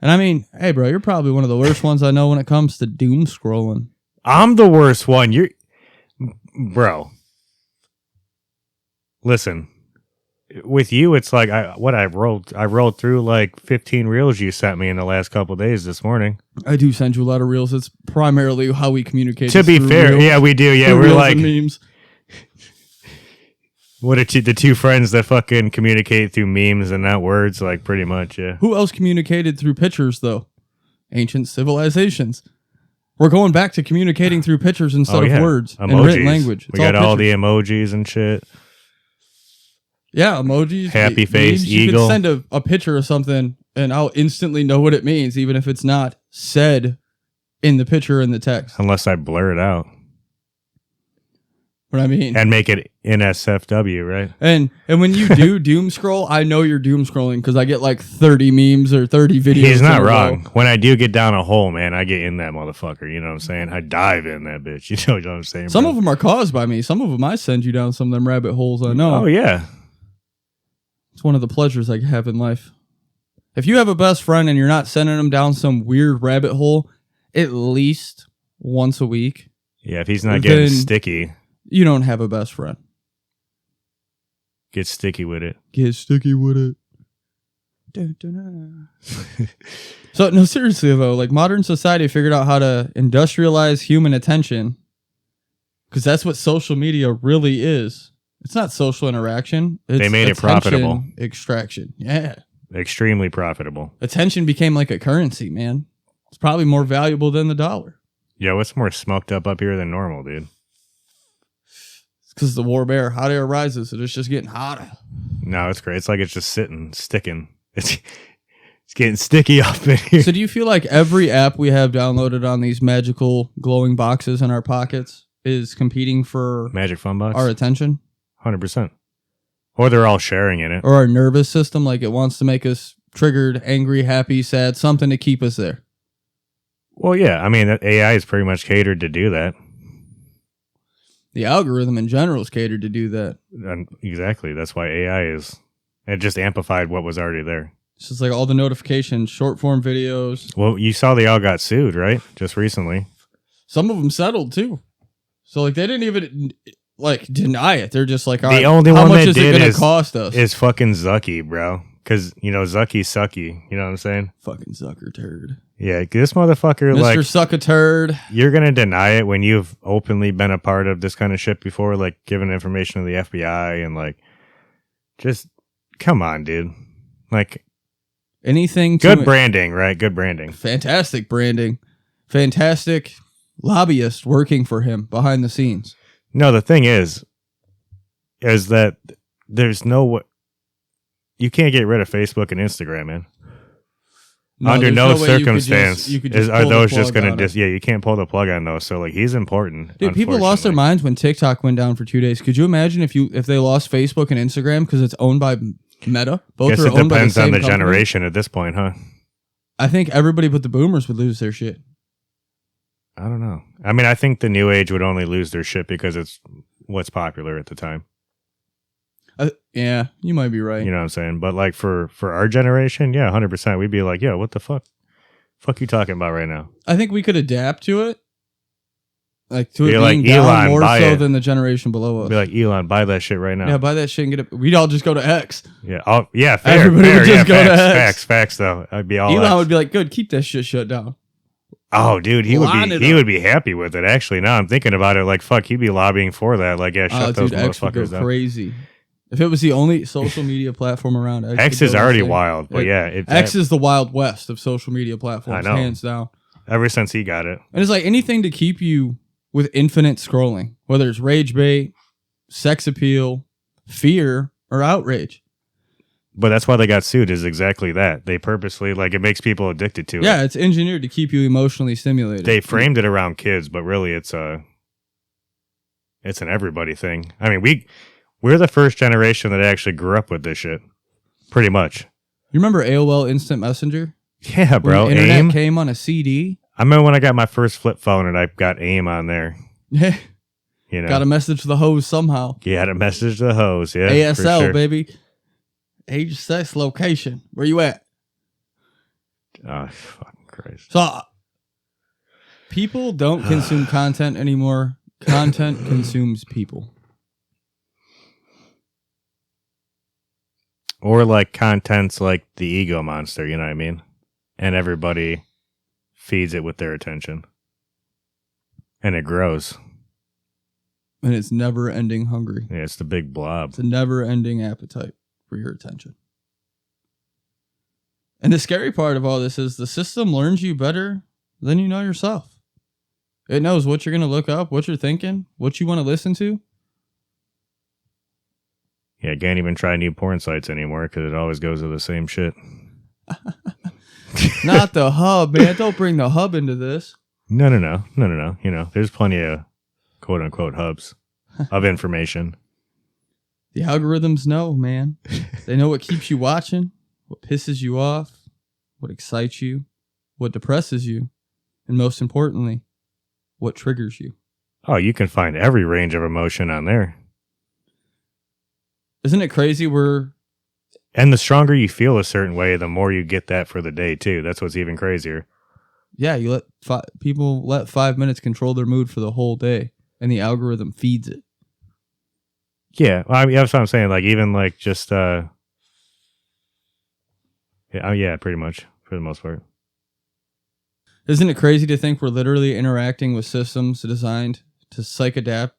And I mean, hey, bro, you're probably one of the worst ones I know when it comes to doom scrolling. I'm the worst one. Bro. Listen. With you, it's like I rolled through like 15 reels you sent me in the last couple of days this morning. I do send you a lot of reels. It's primarily how we communicate. To be fair, reels. yeah, we do. Yeah, we're like memes. What are the two friends that fucking communicate through memes and not words? Like pretty much, yeah. Who else communicated through pictures though? Ancient civilizations. We're going back to communicating through pictures instead of words Emojis. and written language. We got all the emojis and shit. Yeah, emojis. Happy face, memes. You eagle. can send a picture of something and I'll instantly know what it means, even if it's not said in the picture and the text. Unless I blur it out. What I mean. And make it NSFW, right? And when you do doom scroll, I know you're doom scrolling because I get like 30 memes or 30 videos. He's not wrong. When I do get down a hole, man, I get in that motherfucker. You know what I'm saying? I dive in that bitch. You know what I'm saying? Some of them are caused by me. Some of them I send you down some of them rabbit holes. I know. Oh, yeah. It's one of the pleasures I have in life. If you have a best friend and you're not sending them down some weird rabbit hole at least once a week. Yeah, if he's not getting sticky. You don't have a best friend. Get sticky with it. Get sticky with it. Dun, dun, dun. So, no, seriously, though, like modern society figured out how to industrialize human attention because that's what social media really is. It's not social interaction. It's they made it profitable. Extraction. Yeah. Extremely profitable. Attention became like a currency, man. It's probably more valuable than the dollar. Yeah, what's more smoked up here than normal, dude? Because the war bear, hot air rises, so it's just getting hotter. No, it's great. It's like it's just sticking. It's getting sticky up in here. So do you feel like every app we have downloaded on these magical glowing boxes in our pockets is competing for Magic Fun Box? our attention? 100%. Or they're all sharing in it. Or our nervous system, like it wants to make us triggered, angry, happy, sad, something to keep us there. Well, yeah. I mean, AI is pretty much catered to do that. The algorithm in general is catered to do that. Exactly. That's why AI is. It just amplified what was already there. It's just like all the notifications, short form videos. Well, you saw they all got sued, right? Just recently. Some of them settled too. So like they didn't even like deny it. They're just like, all the right, only how one much that is it going to cost us? Is fucking Zucky, bro. Because, you know, Zucky's sucky. You know what I'm saying? Fucking Zucker turd. Yeah, this motherfucker, Mr. like... Suck a turd. You're going to deny it when you've openly been a part of this kind of shit before, like giving information to the FBI and like... Just, come on, dude. Like... Anything good branding, right? Good branding. Fantastic branding. Fantastic lobbyist working for him behind the scenes. No, the thing is that there's no... You can't get rid of Facebook and Instagram, man. No, under no circumstance are those just going to you can't pull the plug on those. So like he's important. Dude, people lost their minds when TikTok went down for 2 days. Could you imagine if they lost Facebook and Instagram because it's owned by Meta? Both are owned by the same company. It depends on the generation at this point, huh? I think everybody but the boomers would lose their shit. I don't know. I mean, I think the new age would only lose their shit because it's what's popular at the time. Yeah, you might be right. You know what I'm saying? But like for our generation, yeah, 100%. We'd be like, yo, what the fuck? Fuck you talking about right now? I think we could adapt to it. Like to be it being like down Elon, more so it. than the generation below us. Be like, Elon, buy that shit right now. Yeah, buy that shit and get it. We'd all just go to X. Yeah, yeah, fair. Everybody would just go to X. Facts though. I'd be all Elon X. would be like, good, keep that shit shut down. Oh, dude, he would be happy with it. Actually, now I'm thinking about it, like, fuck, he'd be lobbying for that. Like, yeah, shut those motherfuckers down. Crazy. If it was the only social media platform around, X is already wild, but X is the Wild West of social media platforms, I know. hands down. Ever since he got it. And it's like anything to keep you with infinite scrolling, whether it's rage bait, sex appeal, fear, or outrage. But that's why they got sued, is exactly that. They purposely, like, it makes people addicted to it. Yeah, it's engineered to keep you emotionally stimulated. They framed it around kids, but really it's an everybody thing. I mean, we're the first generation that actually grew up with this shit. Pretty much. You remember AOL Instant Messenger? Yeah, bro. When the internet AIM came on a CD? I remember when I got my first flip phone and I got AIM on there. Yeah. You know, Got a message to the hose somehow. you had a message to the hose. Yeah, ASL, for sure. baby. Age, sex, location. Where you at? Oh, fucking Christ. So, people don't consume content anymore. Content consumes people. Or like content's like the ego monster, you know what I mean? And everybody feeds it with their attention. And it grows. And it's never ending hungry. Yeah, it's the big blob. It's a never ending appetite for your attention. And the scary part of all this is the system learns you better than you know yourself. It knows what you're going to look up, what you're thinking, what you want to listen to. Yeah, I can't even try new porn sites anymore because it always goes to the same shit. Not the hub, man. Don't bring the hub into this. No. You know, there's plenty of quote unquote hubs of information. The algorithms know, man. They know what keeps you watching, what pisses you off, what excites you, what depresses you, and most importantly, what triggers you. Oh, you can find every range of emotion on there. Isn't it crazy? And the stronger you feel a certain way, the more you get that for the day, too. That's what's even crazier. Yeah, you let people let 5 minutes control their mood for the whole day, and the algorithm feeds it. Yeah, I mean, that's what I'm saying. Like, even like just, yeah, pretty much, for the most part. Isn't it crazy to think we're literally interacting with systems designed to psychologically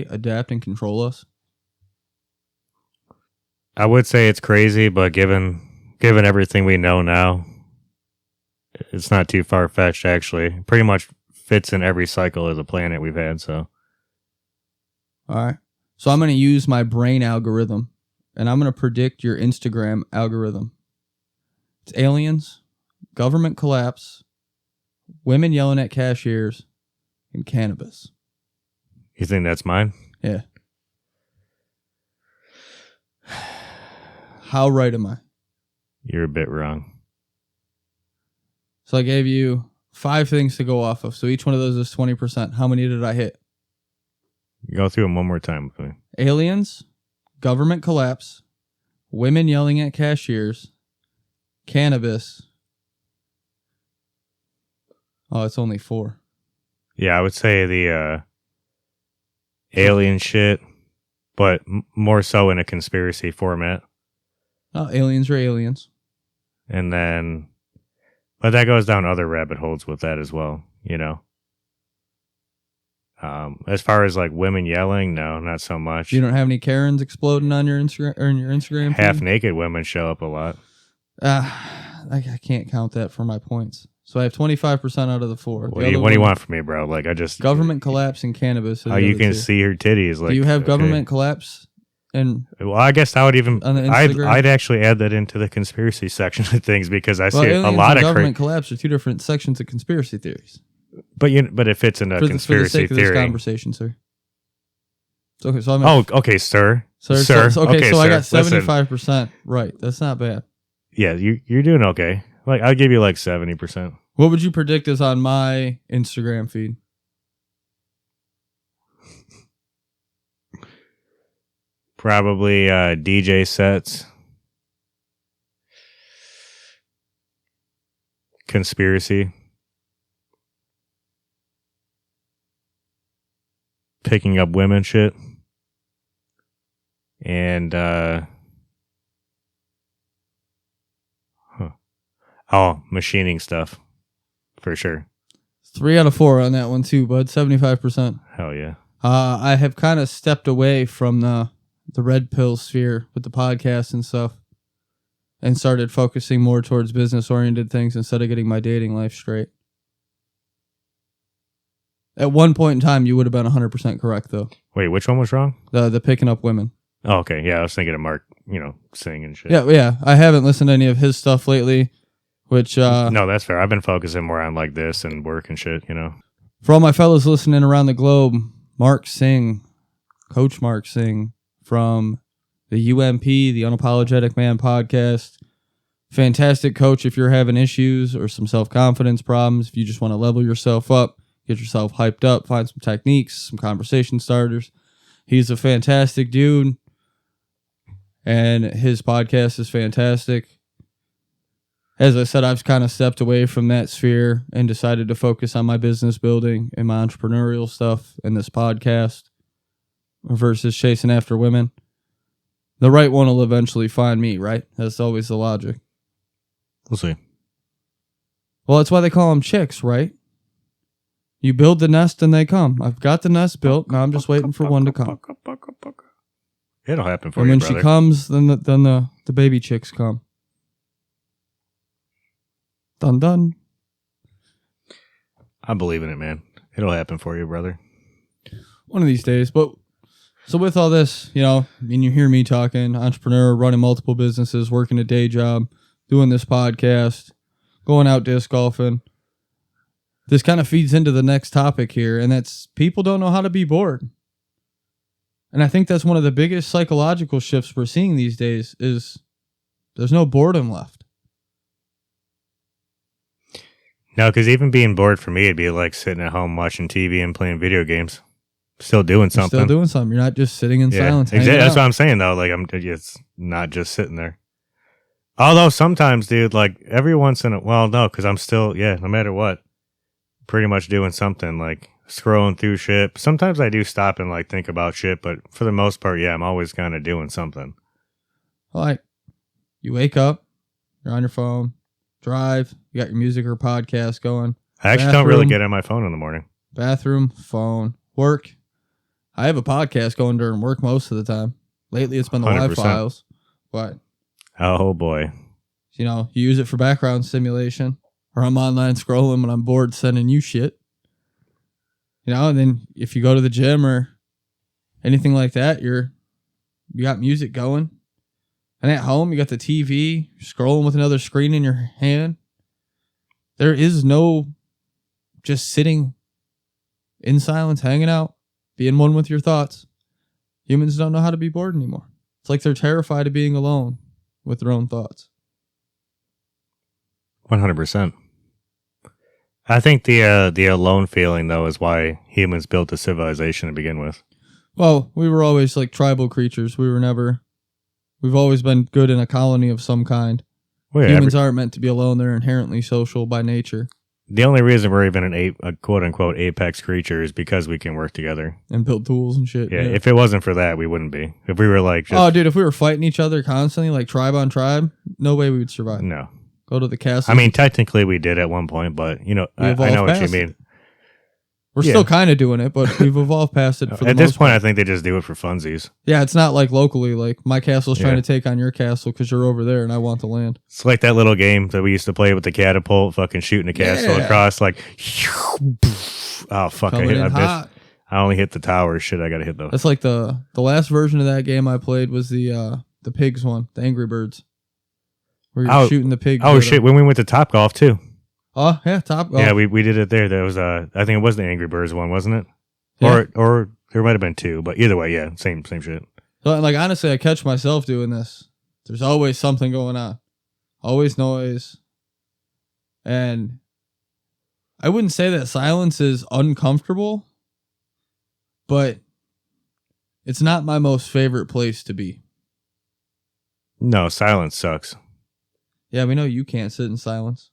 adapt and control us? I would say it's crazy, but given everything we know now, it's not too far-fetched, actually. Pretty much fits in every cycle of the planet we've had, so. All right. So I'm going to use my brain algorithm, and I'm going to predict your Instagram algorithm. It's aliens, government collapse, women yelling at cashiers, and cannabis. You think that's mine? Yeah. How right am I? You're a bit wrong. So I gave you 5 things to go off of. So each one of those is 20%. How many did I hit? Go through them one more time with me. Aliens, government collapse, women yelling at cashiers, cannabis. Oh, it's only 4. Yeah, I would say the alien shit, but more so in a conspiracy format. Oh, aliens are aliens. And then, but that goes down other rabbit holes with that as well, you know. As far as like women yelling, no, not so much. You don't have any Karens exploding on your Instagram feed? Half naked women show up a lot. I can't count that for my points. So I have 25% out of the 4. What do you want from me, bro? Like, I just government collapse and cannabis. Oh, you can see her titties. Like, do you have government collapse? And well, I guess I would even. On the Instagram? I'd actually add that into the conspiracy section of things because I see a aliens lot and of government collapse are 2 different sections of conspiracy theories. But it fits in a conspiracy for the sake theory. Of this conversation, sir. Okay, so I'm okay, sir. Sir. So I got 75% right. That's not bad. Yeah, you're doing okay. Like, I'll give you like 70%. What would you predict is on my Instagram feed? Probably DJ sets. Conspiracy. Picking up women shit. And machining stuff. For sure. 3 out of 4 on that one too, bud. 75%. Hell yeah. I have kind of stepped away from the the red pill sphere with the podcast and stuff, and started focusing more towards business-oriented things instead of getting my dating life straight. At one point in time, you would have been 100% correct, though. Wait, which one was wrong? The picking up women. Oh, okay. Yeah, I was thinking of Mark, singing and shit. Yeah. I haven't listened to any of his stuff lately, which... No, that's fair. I've been focusing more on like this and work and shit, For all my fellows listening around the globe, Coach Mark Singh from the UMP, the Unapologetic Man podcast. Fantastic coach if you're having issues or some self-confidence problems. If you just want to level yourself up, get yourself hyped up, find some techniques, some conversation starters. He's a fantastic dude, and his podcast is fantastic. As I said, I've kind of stepped away from that sphere and decided to focus on my business building and my entrepreneurial stuff in this podcast versus chasing after women. The right one will eventually find me, right? That's always the logic. We'll see. Well, that's why they call them chicks, right? You build the nest and they come. I've got the nest built. Now I'm just waiting for one to come. It'll happen for and you, when brother. she comes, then the baby chicks come. Dun dun. I believe in it, man. It'll happen for you, brother. One of these days. But so with all this, you hear me talking, entrepreneur, running multiple businesses, working a day job, doing this podcast, going out disc golfing. This kind of feeds into the next topic here, and that's people don't know how to be bored. And I think that's one of the biggest psychological shifts we're seeing these days is there's no boredom left. No, because even being bored for me, it'd be like sitting at home watching TV and playing video games. Still doing something. Still doing something. You're not just sitting in silence. Exactly. That's what I'm saying, though. Like, it's not just sitting there. Although sometimes, dude, like every once in a while, no, because I'm still, no matter what, pretty much doing something, like scrolling through shit. Sometimes I do stop and like think about shit, but for the most part, I'm always kind of doing something. Like, you wake up, you're on your phone, drive, you got your music or podcast going. I actually don't really get on my phone in the morning. Bathroom, phone, work. I have a podcast going during work most of the time. Lately, it's been the 100%. live files, but oh boy, you use it for background stimulation, or I'm online scrolling when I'm bored, sending you shit. And then if you go to the gym or anything like that, you got music going, and at home you got the TV, scrolling with another screen in your hand. There is no just sitting in silence, hanging out, being one with your thoughts. Humans don't know how to be bored anymore. It's like they're terrified of being alone with their own thoughts. 100%. I think the alone feeling, though, is why humans built a civilization to begin with. Well, we were always like tribal creatures. We've always been good in a colony of some kind. Well, Humans aren't meant to be alone. They're inherently social by nature. The only reason we're even a quote-unquote apex creature is because we can work together. And build tools and shit. Yeah, if it wasn't for that, we wouldn't be. If we were like... Oh, dude, if we were fighting each other constantly, like tribe on tribe, no way we would survive. No. Go to the castle. I mean, technically we did at one point, but, I know what you mean. We're still kind of doing it, but we've evolved past it. At this point, I think they just do it for funsies. Yeah, it's not like locally, like my castle's trying to take on your castle because you're over there and I want the land. It's like that little game that we used to play with the catapult, fucking shooting the castle across, like, oh, fuck, I only hit the tower. Shit, I gotta hit those. That's like the last version of that game I played was the pigs one, the Angry Birds. Where you're shooting the pig. Oh, shit, when we went to Topgolf, too. Oh, yeah, Topgolf. Yeah, we did it there. That was I think it was the Angry Birds one, wasn't it? Yeah. Or there might have been two, but either way, yeah, same shit. So, like, honestly, I catch myself doing this. There's always something going on. Always noise. And I wouldn't say that silence is uncomfortable, but it's not my most favorite place to be. No, silence sucks. Yeah, we know you can't sit in silence.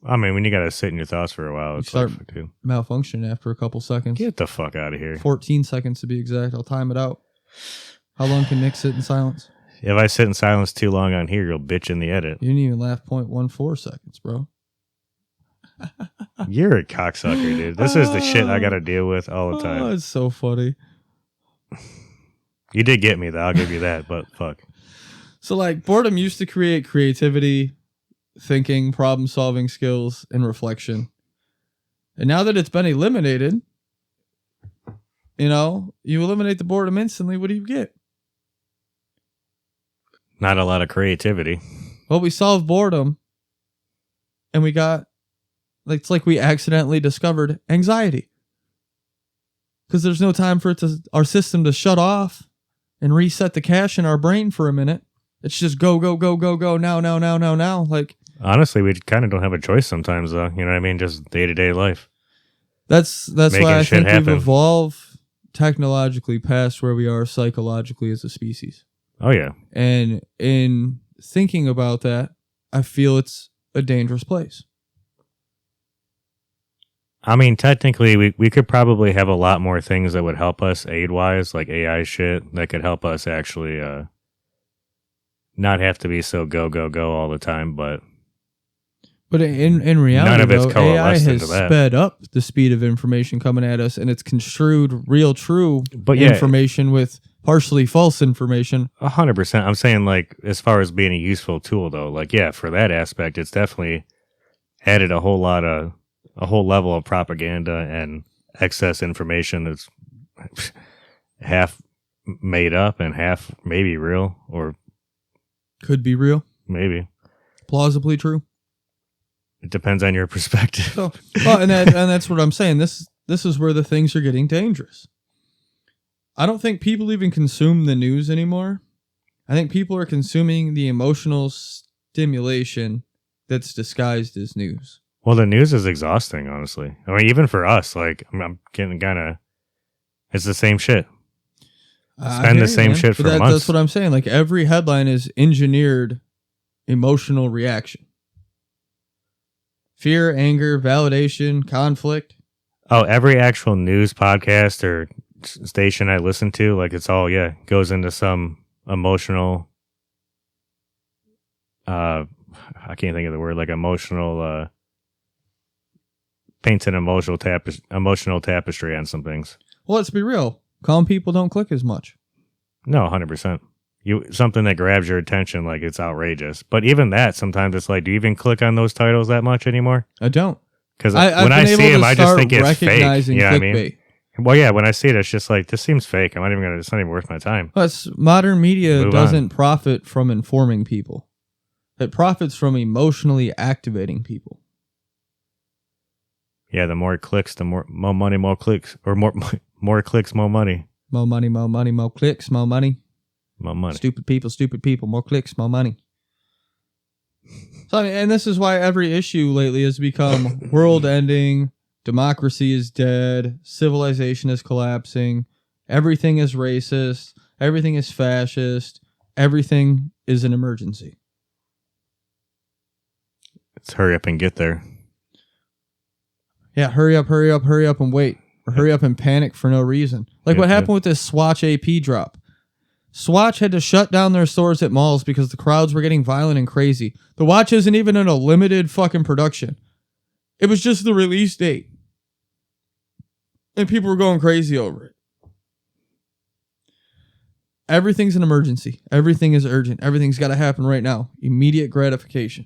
I mean, when you gotta sit in your thoughts for a while, it's start like, dude, malfunction after a couple seconds. Get the fuck out of here. 14 seconds to be exact. I'll time it out. How long can Nick sit in silence? If I sit in silence too long on here, you'll bitch in the edit. You didn't even laugh 0.14 seconds, bro. You're a cocksucker, dude. This is the shit I gotta deal with all the time. Oh, it's so funny. You did get me, though. I'll give you that, but fuck. So, like, boredom used to create creativity, thinking, problem-solving skills, and reflection. And now that it's been eliminated, you know, you eliminate the boredom instantly, what do you get? Not a lot of creativity. Well, we solved boredom, and we got, like, it's like we accidentally discovered anxiety. Because there's no time for our system to shut off and reset the cache in our brain for a minute. It's just go, go, go, go, go, now. Like, honestly, we kind of don't have a choice sometimes, though. You know what I mean? Just day-to-day life. That's Making why I shit think happen. we've evolved technologically past where we are psychologically as a species. Oh, yeah. And in thinking about that, I feel it's a dangerous place. I mean, technically, we could probably have a lot more things that would help us aid-wise, like AI shit, that could help us actually not have to be so go, go, go all the time, but in reality, none of it's though, AI coalesced has into that. sped up the speed of information coming at us, and it's construed real true But yeah, information with partially false information. 100%. I'm saying, like, as far as being a useful tool, though, like, yeah, for that aspect, it's definitely added a whole level of propaganda and excess information that's half made up and half maybe real, or Could be real, maybe. plausibly true. It depends on your perspective. So, well, and that's what I'm saying. This is where the things are getting dangerous. I don't think people even consume the news anymore. I think people are consuming the emotional stimulation that's disguised as news. Well, the news is exhausting, honestly. I mean, even for us, like, I'm getting kind of, it's the same shit. Spend the same shit for months. That's what I'm saying. Like, every headline is engineered emotional reaction. Fear, anger, validation, conflict. Oh, every actual news podcast or station I listen to, like, it's all, goes into some emotional, I can't think of the word, like emotional, paints an emotional tapestry on some things. Well, let's be real. Calm people don't click as much. No, 100%. Something that grabs your attention, like, it's outrageous. But even that, sometimes it's like, do you even click on those titles that much anymore? I don't. Because when I see them, I just think it's fake. You know what I mean? Well, yeah, when I see it, it's just like, this seems fake. I'm not even it's not even worth my time. Plus, modern media Move doesn't on. profit from informing people. It profits from emotionally activating people. Yeah, the more clicks, the more money, more clicks, or more clicks, more money. More money, more clicks, more money. More money. Stupid people, more clicks, more money. So, I mean, and this is why every issue lately has become world ending, democracy is dead, civilization is collapsing, everything is racist, everything is fascist, everything is an emergency. Let's hurry up and get there. Yeah, hurry up and wait. Or hurry up and panic for no reason. Like what happened with this Swatch AP drop. Swatch had to shut down their stores at malls because the crowds were getting violent and crazy. The watch isn't even in a limited fucking production. It was just the release date. And people were going crazy over it. Everything's an emergency. Everything is urgent. Everything's got to happen right now. Immediate gratification.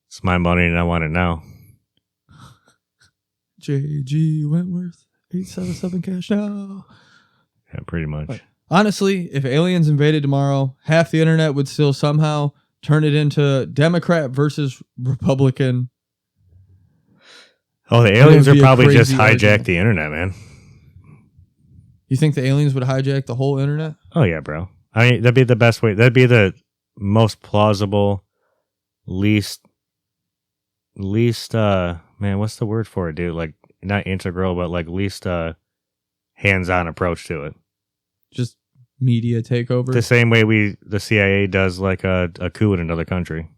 It's my money and I want it now. J.G. Wentworth, 877 cash now. Yeah, pretty much. But honestly, if aliens invaded tomorrow, half the internet would still somehow turn it into Democrat versus Republican. Oh, the aliens would be a probably just crazy hijack argument. the internet, man. You think the aliens would hijack the whole internet? Oh, yeah, bro. I mean, that'd be the best way. That'd be the most plausible, least, man, what's the word for it, dude? Like, not integral, but like least hands-on approach to it. Just media takeover? The same way the CIA does like a coup in another country.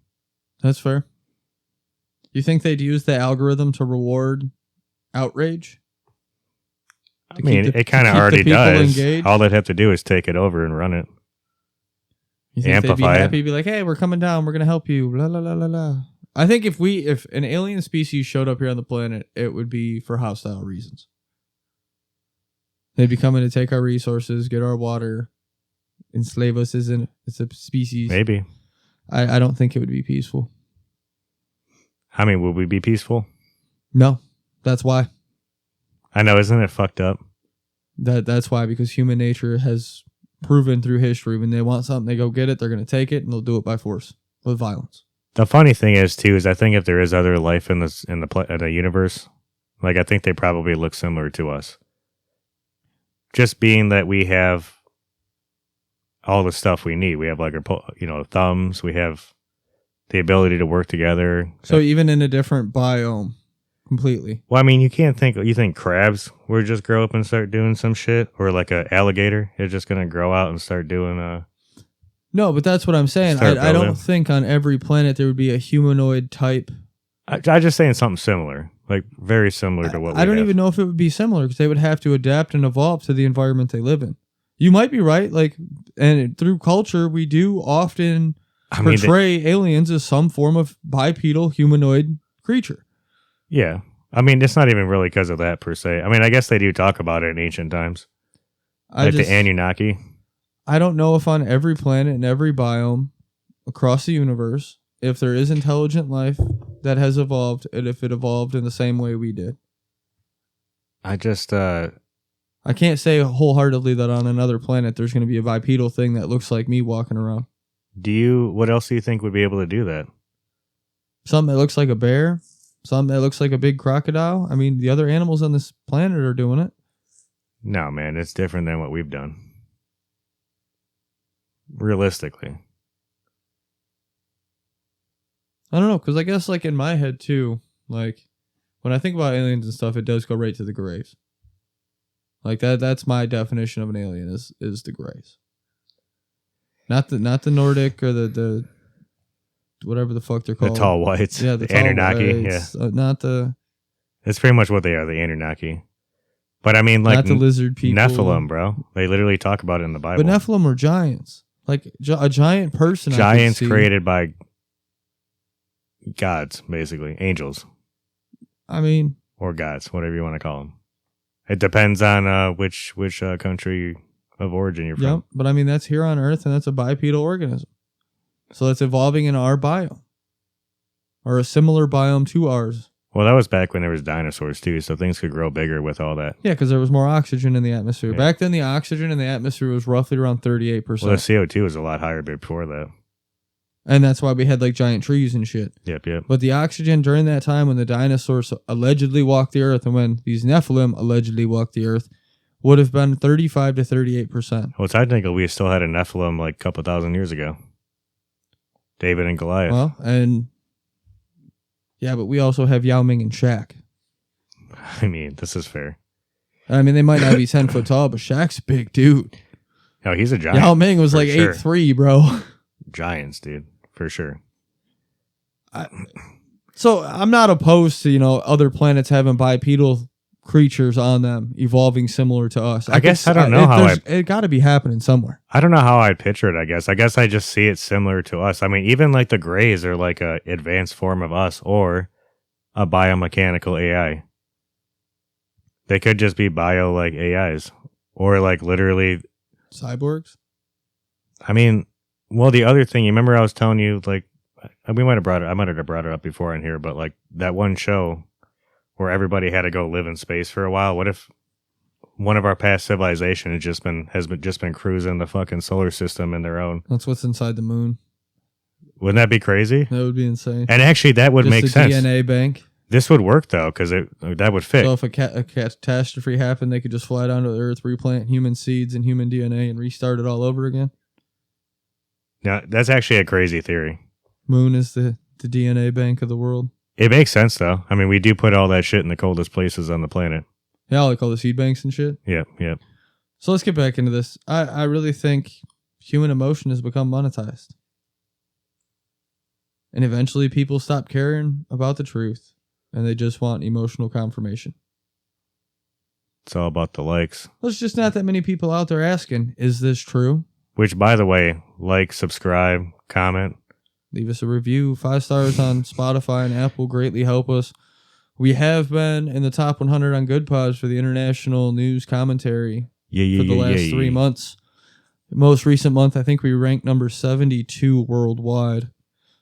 That's fair. You think they'd use the algorithm to reward outrage? I mean, it kind of already does. Engaged? All they'd have to do is take it over and run it. You think Amplify they'd it. be happy, be like, hey, we're coming down, we're going to help you, la la la la la. I think if an alien species showed up here on the planet, it would be for hostile reasons. They'd be coming to take our resources, get our water, enslave us as a species. Maybe. I don't think it would be peaceful. I mean, would we be peaceful? No, that's why. I know, isn't it fucked up? That's why, because human nature has proven through history when they want something, they go get it, they're going to take it, and they'll do it by force with violence. The funny thing is, too, is I think if there is other life in the universe, like I think they probably look similar to us. Just being that we have all the stuff we need. We have like our, thumbs. We have the ability to work together. So even in a different biome, completely. Well, I mean, you think crabs would just grow up and start doing some shit, or like a alligator is just gonna grow out and start doing No, but that's what I'm saying. I don't think on every planet there would be a humanoid type. I just saying something similar, like very similar to what we I don't have. even know if it would be similar because they would have to adapt and evolve to the environment they live in. You might be right, and through culture we do often portray aliens as some form of bipedal humanoid creature. Yeah. I mean, it's not even really because of that per se. I mean, I guess they do talk about it in ancient times. The Anunnaki. I don't know if on every planet and every biome across the universe, if there is intelligent life that has evolved, and if it evolved in the same way we did. I can't say wholeheartedly that on another planet there's going to be a bipedal thing that looks like me walking around. What else do you think would be able to do that? Something that looks like a bear. Something that looks like a big crocodile. I mean, the other animals on this planet are doing it. No, man, it's different than what we've done. Realistically. I don't know, because I guess in my head too, when I think about aliens and stuff, it does go right to the grays. That's my definition of an alien is the grays. Not the Nordic or the whatever the fuck they're called. The tall whites. Yeah, the tall Anunnaki. whites. Yeah. Not the... That's pretty much what they are, the Anunnaki. But I mean, not the lizard people. Nephilim, bro. They literally talk about it in the Bible. But Nephilim were giants. A giant person. Giants created by gods, basically. Angels. I mean... Or gods, whatever you want to call them. It depends on which country of origin you're from. Yep, but I mean, that's here on Earth, and that's a bipedal organism. So that's evolving in our biome. Or a similar biome to ours. Well, that was back when there was dinosaurs, too, so things could grow bigger with all that. Yeah, because there was more oxygen in the atmosphere. Yeah. Back then, the oxygen in the atmosphere was roughly around 38%. Well, the CO2 was a lot higher before that. And that's why we had giant trees and shit. Yep. But the oxygen during that time when the dinosaurs allegedly walked the earth and when these Nephilim allegedly walked the earth would have been 35 to 38%. Well, technically, we still had a Nephilim a couple thousand years ago. David and Goliath. Well, yeah, but we also have Yao Ming and Shaq. I mean, this is fair. I mean, they might not be 10 foot tall, but Shaq's a big dude. No, he's a giant. Yao Ming was for 8'3", bro. Giants, dude. For sure. So I'm not opposed to, other planets having bipedal creatures on them evolving similar to us. I guess I don't know how it got to be happening somewhere. I don't know how I'd picture it, I guess. I guess I just see it similar to us. I mean, even the Greys are a advanced form of us or a biomechanical AI. They could just be bio AIs or literally cyborgs. I mean, well, the other thing, you remember I was telling you, I might have brought it up before in here, but that one show where everybody had to go live in space for a while. What if one of our past civilizations has been cruising the fucking solar system in their own? That's what's inside the moon. Wouldn't that be crazy? That would be insane. And actually, that would make sense. DNA bank. This would work though, because that would fit. So if a catastrophe happened, they could just fly down to the Earth, replant human seeds and human DNA, and restart it all over again. Now, that's actually a crazy theory. Moon is the DNA bank of the world. It makes sense, though. I mean, we do put all that shit in the coldest places on the planet. Yeah, all the seed banks and shit. Yep. So let's get back into this. I really think human emotion has become monetized. And eventually people stop caring about the truth, and they just want emotional confirmation. It's all about the likes. There's just not that many people out there asking, is this true? Which, by the way, subscribe, comment. Leave us a review. 5 stars on Spotify and Apple greatly help us. We have been in the top 100 on Good Pods for the international news commentary for the last 3 months. Most recent month, I think we ranked number 72 worldwide.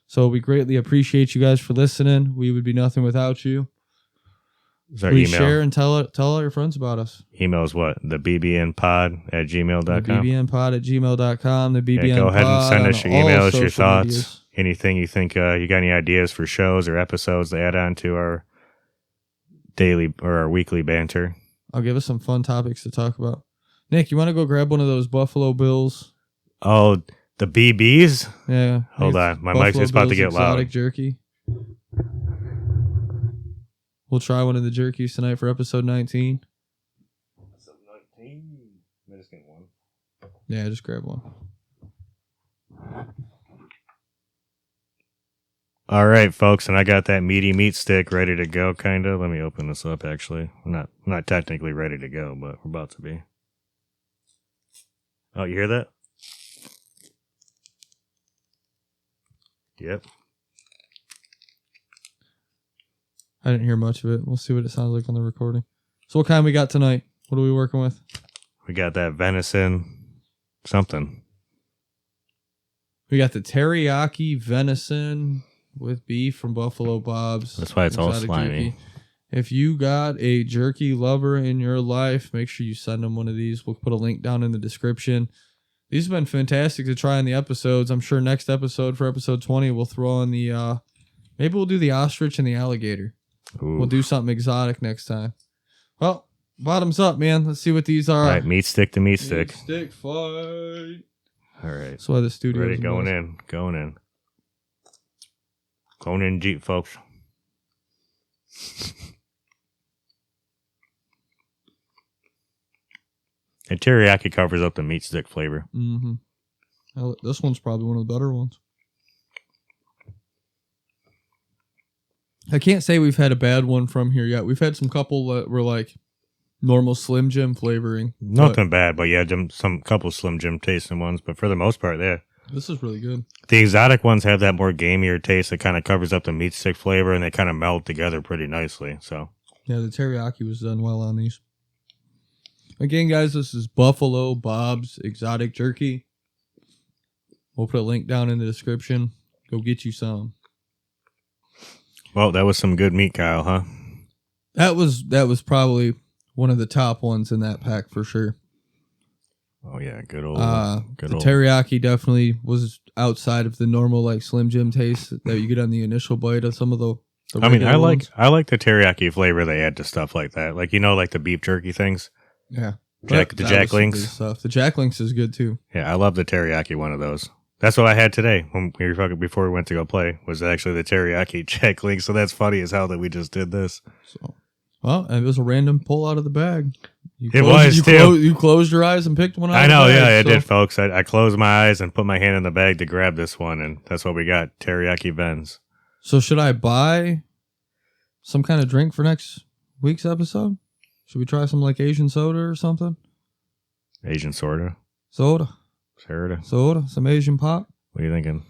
So we greatly appreciate you guys for listening. We would be nothing without you. Please share and tell all your friends about us. Email is what? The BBNpod@gmail.com. The BBNpod@gmail.com. The BBN go ahead and send us your emails, your thoughts, medias. anything you think you got any ideas for shows or episodes to add on to our daily or our weekly banter. I'll give us some fun topics to talk about. Nick, you want to go grab one of those Buffalo Bills? Oh, the BBs? Yeah. Hold on. My mic's just about to get loud. Exotic jerky. We'll try one of the jerkies tonight for episode 19. Episode 19? I just get one. Yeah, just grab one. All right, folks, and I got that meaty meat stick ready to go, kind of. Let me open this up, actually. I'm not technically ready to go, but we're about to be. Oh, you hear that? Yep. I didn't hear much of it. We'll see what it sounds like on the recording. So what kind we got tonight? What are we working with? We got that venison something. We got the teriyaki venison with beef from Buffalo Bob's. That's why it's all exotic slimy. jerky. If you got a jerky lover in your life, make sure you send them one of these. We'll put a link down in the description. These have been fantastic to try in the episodes. I'm sure next episode, for episode 20, we'll throw in the... maybe we'll do the ostrich and the alligator. Ooh. We'll do something exotic next time. Well, bottoms up, man. Let's see what these are. All right, meat stick to meat stick. Meat stick fight. All right. That's why the studio Ready, going in. Going in deep, folks. And teriyaki covers up the meat stick flavor. Mm-hmm. This one's probably one of the better ones. I can't say we've had a bad one from here yet. We've had some couple that were like normal Slim Jim flavoring. Nothing bad, but yeah, some couple Slim Jim tasting ones. But for the most part, yeah. This is really good. The exotic ones have that more gamier taste that kind of covers up the meat stick flavor, and they kind of meld together pretty nicely. So yeah, the teriyaki was done well on these. Again, guys, this is Buffalo Bob's Exotic Jerky. We'll put a link down in the description. Go get you some. Well, that was some good meat, Kyle, huh? That was probably one of the top ones in that pack for sure. Oh yeah, good old. Teriyaki definitely was outside of the normal like Slim Jim taste that you get on the initial bite of some of the I mean, I like ones. the teriyaki flavor they add to stuff like that, like like the beef jerky things. Yeah, the Jack Links stuff. The Jack Links is good too. Yeah, I love the teriyaki one of those. That's what I had today when we were talking before we went to go play. Was actually the teriyaki Jack Links. So that's funny as hell that we just did this. So, well, it was a random pull out of the bag. You closed your eyes and picked one out. I know, of the bag, yeah, I did, folks. I closed my eyes and put my hand in the bag to grab this one, and that's what we got: teriyaki Vens. So should I buy some kind of drink for next week's episode? Should we try some like Asian soda or something? Asian soda. Soda. Some Asian pop. What are you thinking?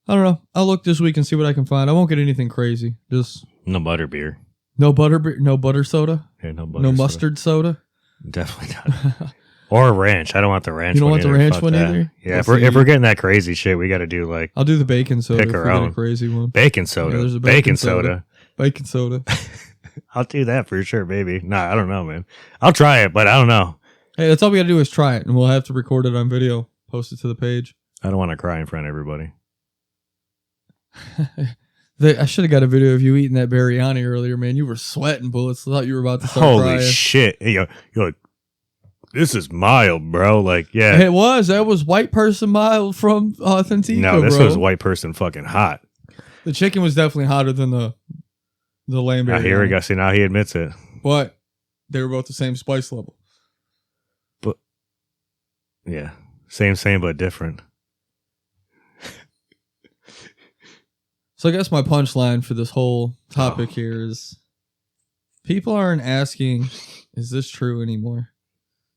I don't know. I'll look this week and see what I can find. I won't get anything crazy. Just no butter beer. No butter soda. Yeah, no butter. No mustard soda. Definitely not. Or ranch. I don't want the ranch. You don't one want the either. ranch Fuck one that. either. Yeah, if we're getting that crazy shit, we got to do like. I'll do the bacon soda. Pick our own. A crazy one. Bacon soda. Yeah, there's a bacon soda. Bacon soda. I'll do that for sure, baby. Nah, I don't know, man. I'll try it, but I don't know. Hey, that's all we got to do is try it, and we'll have to record it on video, post it to the page. I don't want to cry in front of everybody. I should have got a video of you eating that biryani earlier, man. You were sweating bullets. I thought you were about to start crying. Holy shit. You're like, this is mild, bro. Like, yeah. It was. That was white person mild from Authentico, No, this bro. was white person fucking hot. The chicken was definitely hotter than the lamb biryani. Here we go. See, now he admits it. But they were both the same spice level. But, yeah. Same, but different. So I guess my punchline for this whole topic here is people aren't asking, is this true anymore?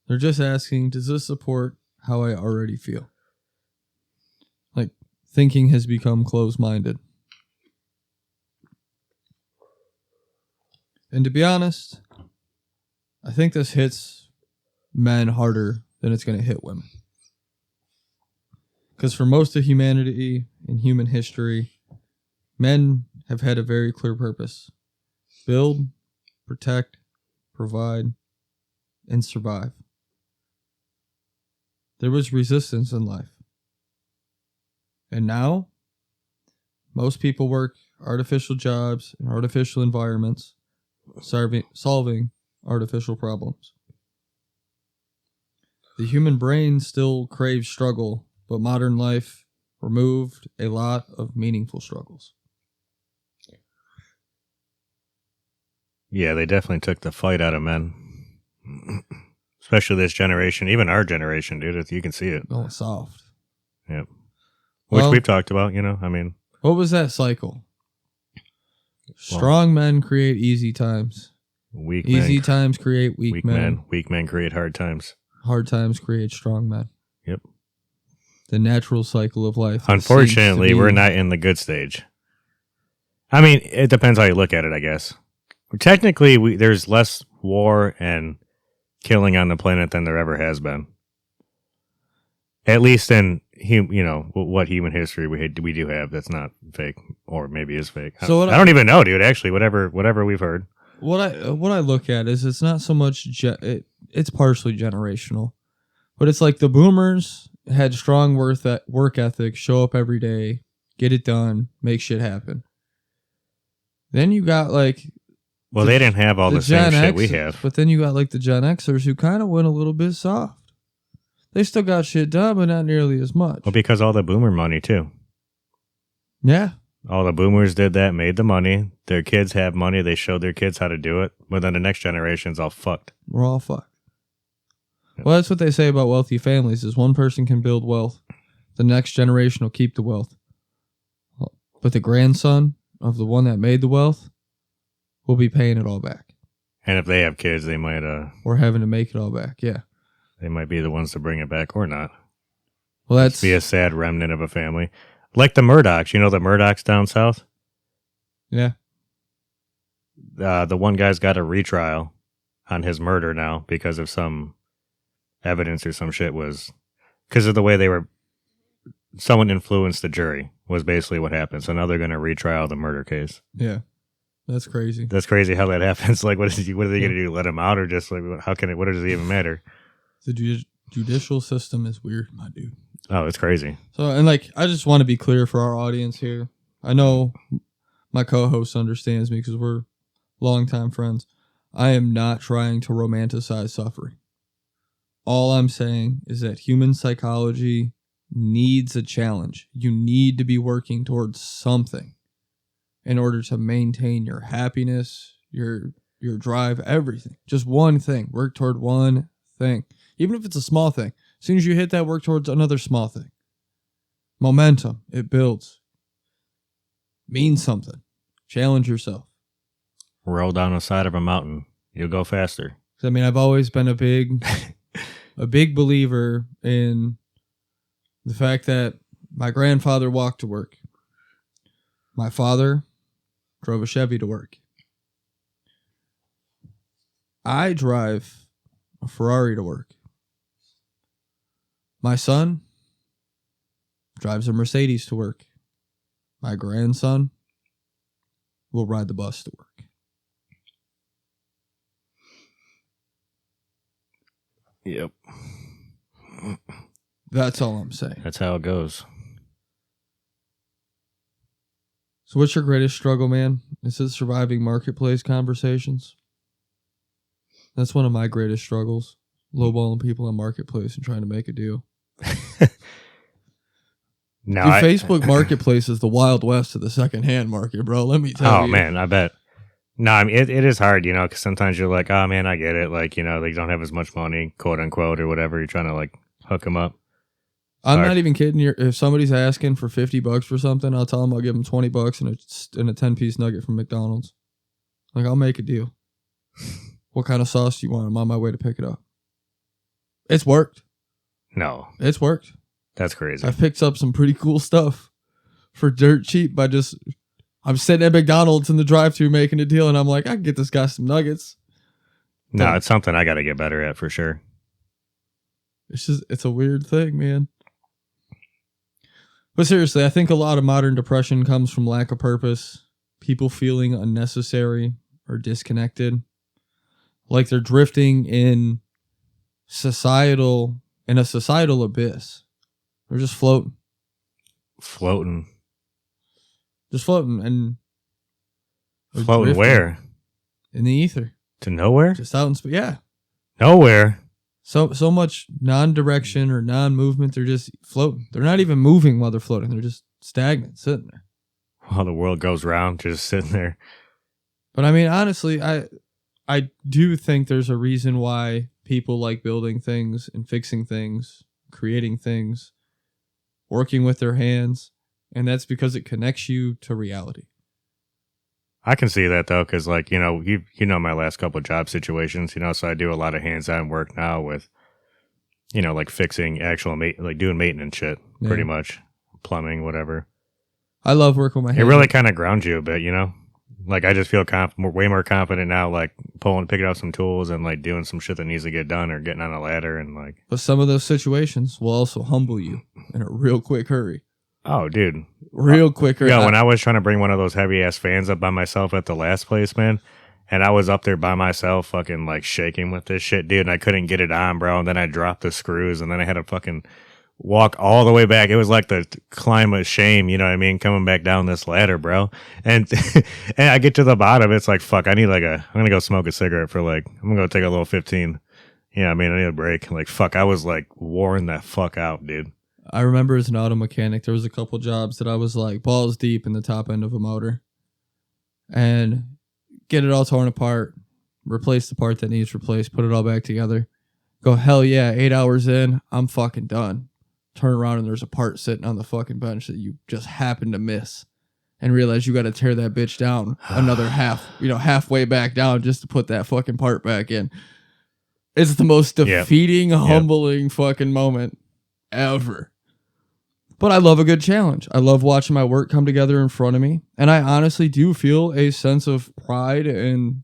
They're just asking, does this support how I already feel? Like, thinking has become closed-minded. And to be honest, I think this hits men harder than it's going to hit women. Because for most of humanity and human history, men have had a very clear purpose. Build, protect, provide, and survive. There was resistance in life. And now, most people work artificial jobs in artificial environments, solving artificial problems. The human brain still craves struggle, but modern life removed a lot of meaningful struggles. Yeah, they definitely took the fight out of men. Especially this generation, even our generation, dude. You can see it. Going soft. Yep. Which we've talked about, What was that cycle? Strong men create easy times. Easy times create weak men. Weak men create hard times. Hard times create strong men. Yep. The natural cycle of life. Unfortunately, we're not in the good stage. I mean, it depends how you look at it, I guess. Technically, there's less war and killing on the planet than there ever has been. At least in what human history we do have that's not fake, or maybe is fake. So I don't even know, dude. Actually, whatever we've heard. What I look at is it's not so much it's partially generational, but it's like the boomers had strong work ethic, show up every day, get it done, make shit happen. Then you got like. Well, they didn't have all the same shit we have. But then you got like the Gen Xers who kind of went a little bit soft. They still got shit done, but not nearly as much. Well, because all the boomer money, too. Yeah. All the boomers did that, made the money. Their kids have money. They showed their kids how to do it. But then the next generation's all fucked. We're all fucked. Yep. Well, that's what they say about wealthy families is one person can build wealth. The next generation will keep the wealth. But the grandson of the one that made the wealth will be paying it all back. And if they have kids, they might... Or having to make it all back, yeah. They might be the ones to bring it back or not. Well, that's... be a sad remnant of a family. Like the Murdochs. You know the Murdochs down south? Yeah. The one guy's got a retrial on his murder now because of some evidence or some shit was... Because of the way they were... Someone influenced the jury was basically what happened. So now they're going to retrial the murder case. Yeah. That's crazy. That's crazy how that happens. Like, what are they going to do? Let him out, or just like, what does it even matter? The judicial system is weird, my dude. Oh, it's crazy. So, and like, I just want to be clear for our audience here. I know my co-host understands me because we're longtime friends. I am not trying to romanticize suffering. All I'm saying is that human psychology needs a challenge. You need to be working towards something in order to maintain your happiness, your drive, everything. Just one thing. Work toward one thing. Even if it's a small thing. As soon as you hit that, work towards another small thing. Momentum. It builds. Means something. Challenge yourself. Roll down the side of a mountain. You'll go faster. I mean, I've always been a big believer in the fact that my grandfather walked to work. My father drove a Chevy to work. I drive a Ferrari to work. My son drives a Mercedes to work. My grandson will ride the bus to work. Yep. That's all I'm saying. That's how it goes. So what's your greatest struggle, man? Is it surviving marketplace conversations? That's one of my greatest struggles. Lowballing people on marketplace and trying to make a deal. No, Facebook Marketplace is the Wild West of the secondhand market, bro. Let me tell you. Oh, man, I bet. No, I mean, it is hard, because sometimes you're like, oh, man, I get it. Like, they don't have as much money, quote unquote, or whatever. You're trying to, like, hook them up. I'm not even kidding. If somebody's asking for $50 for something, I'll tell them I'll give them $20 and a 10-piece nugget from McDonald's. Like, I'll make a deal. What kind of sauce do you want? I'm on my way to pick it up. It's worked. No. It's worked. That's crazy. I've picked up some pretty cool stuff for dirt cheap by just I'm sitting at McDonald's in the drive-thru making a deal, and I'm like, I can get this guy some nuggets. No, it's something I got to get better at for sure. It's a weird thing, man. But seriously, I think a lot of modern depression comes from lack of purpose, people feeling unnecessary or disconnected, like they're drifting in a societal abyss. They're just floating. Just floating and floating where? In the ether. To nowhere? Just out in space. Yeah. Nowhere. So much non-direction or non-movement. They're just floating. They're not even moving while they're floating. They're just stagnant, sitting there. While the world goes round, just sitting there. But I mean, honestly, I do think there's a reason why people like building things and fixing things, creating things, working with their hands, and that's because it connects you to reality. I can see that though, because like, you know my last couple of job situations, so I do a lot of hands-on work now with, like fixing actual like doing maintenance shit, pretty much, plumbing, whatever. I love working with my hands. It really kind of grounds you a bit, Like I just feel way more confident now, like picking up some tools and like doing some shit that needs to get done or getting on a ladder and like. But some of those situations will also humble you in a real quick hurry. Oh, dude. Real quick hurry. Yeah, when I was trying to bring one of those heavy ass fans up by myself at the last place, man, and I was up there by myself fucking like shaking with this shit, dude, and I couldn't get it on, bro, and then I dropped the screws and then I had to fucking walk all the way back. It was like the climb of shame, you know what I mean, coming back down this ladder, bro. And and I get to the bottom, it's like, fuck, I'm gonna go smoke a cigarette for like, I'm gonna go take a little 15. Yeah, I mean, I need a break. Like, fuck, I was like worn the fuck out, dude. I remember as an auto mechanic, there was a couple jobs that I was like balls deep in the top end of a motor and get it all torn apart, replace the part that needs replaced, put it all back together, go, hell yeah, 8 hours in, I'm fucking done. Turn around and there's a part sitting on the fucking bench that you just happen to miss and realize you got to tear that bitch down another halfway back down just to put that fucking part back in. It's the most defeating, humbling fucking moment ever. But I love a good challenge. I love watching my work come together in front of me. And I honestly do feel a sense of pride and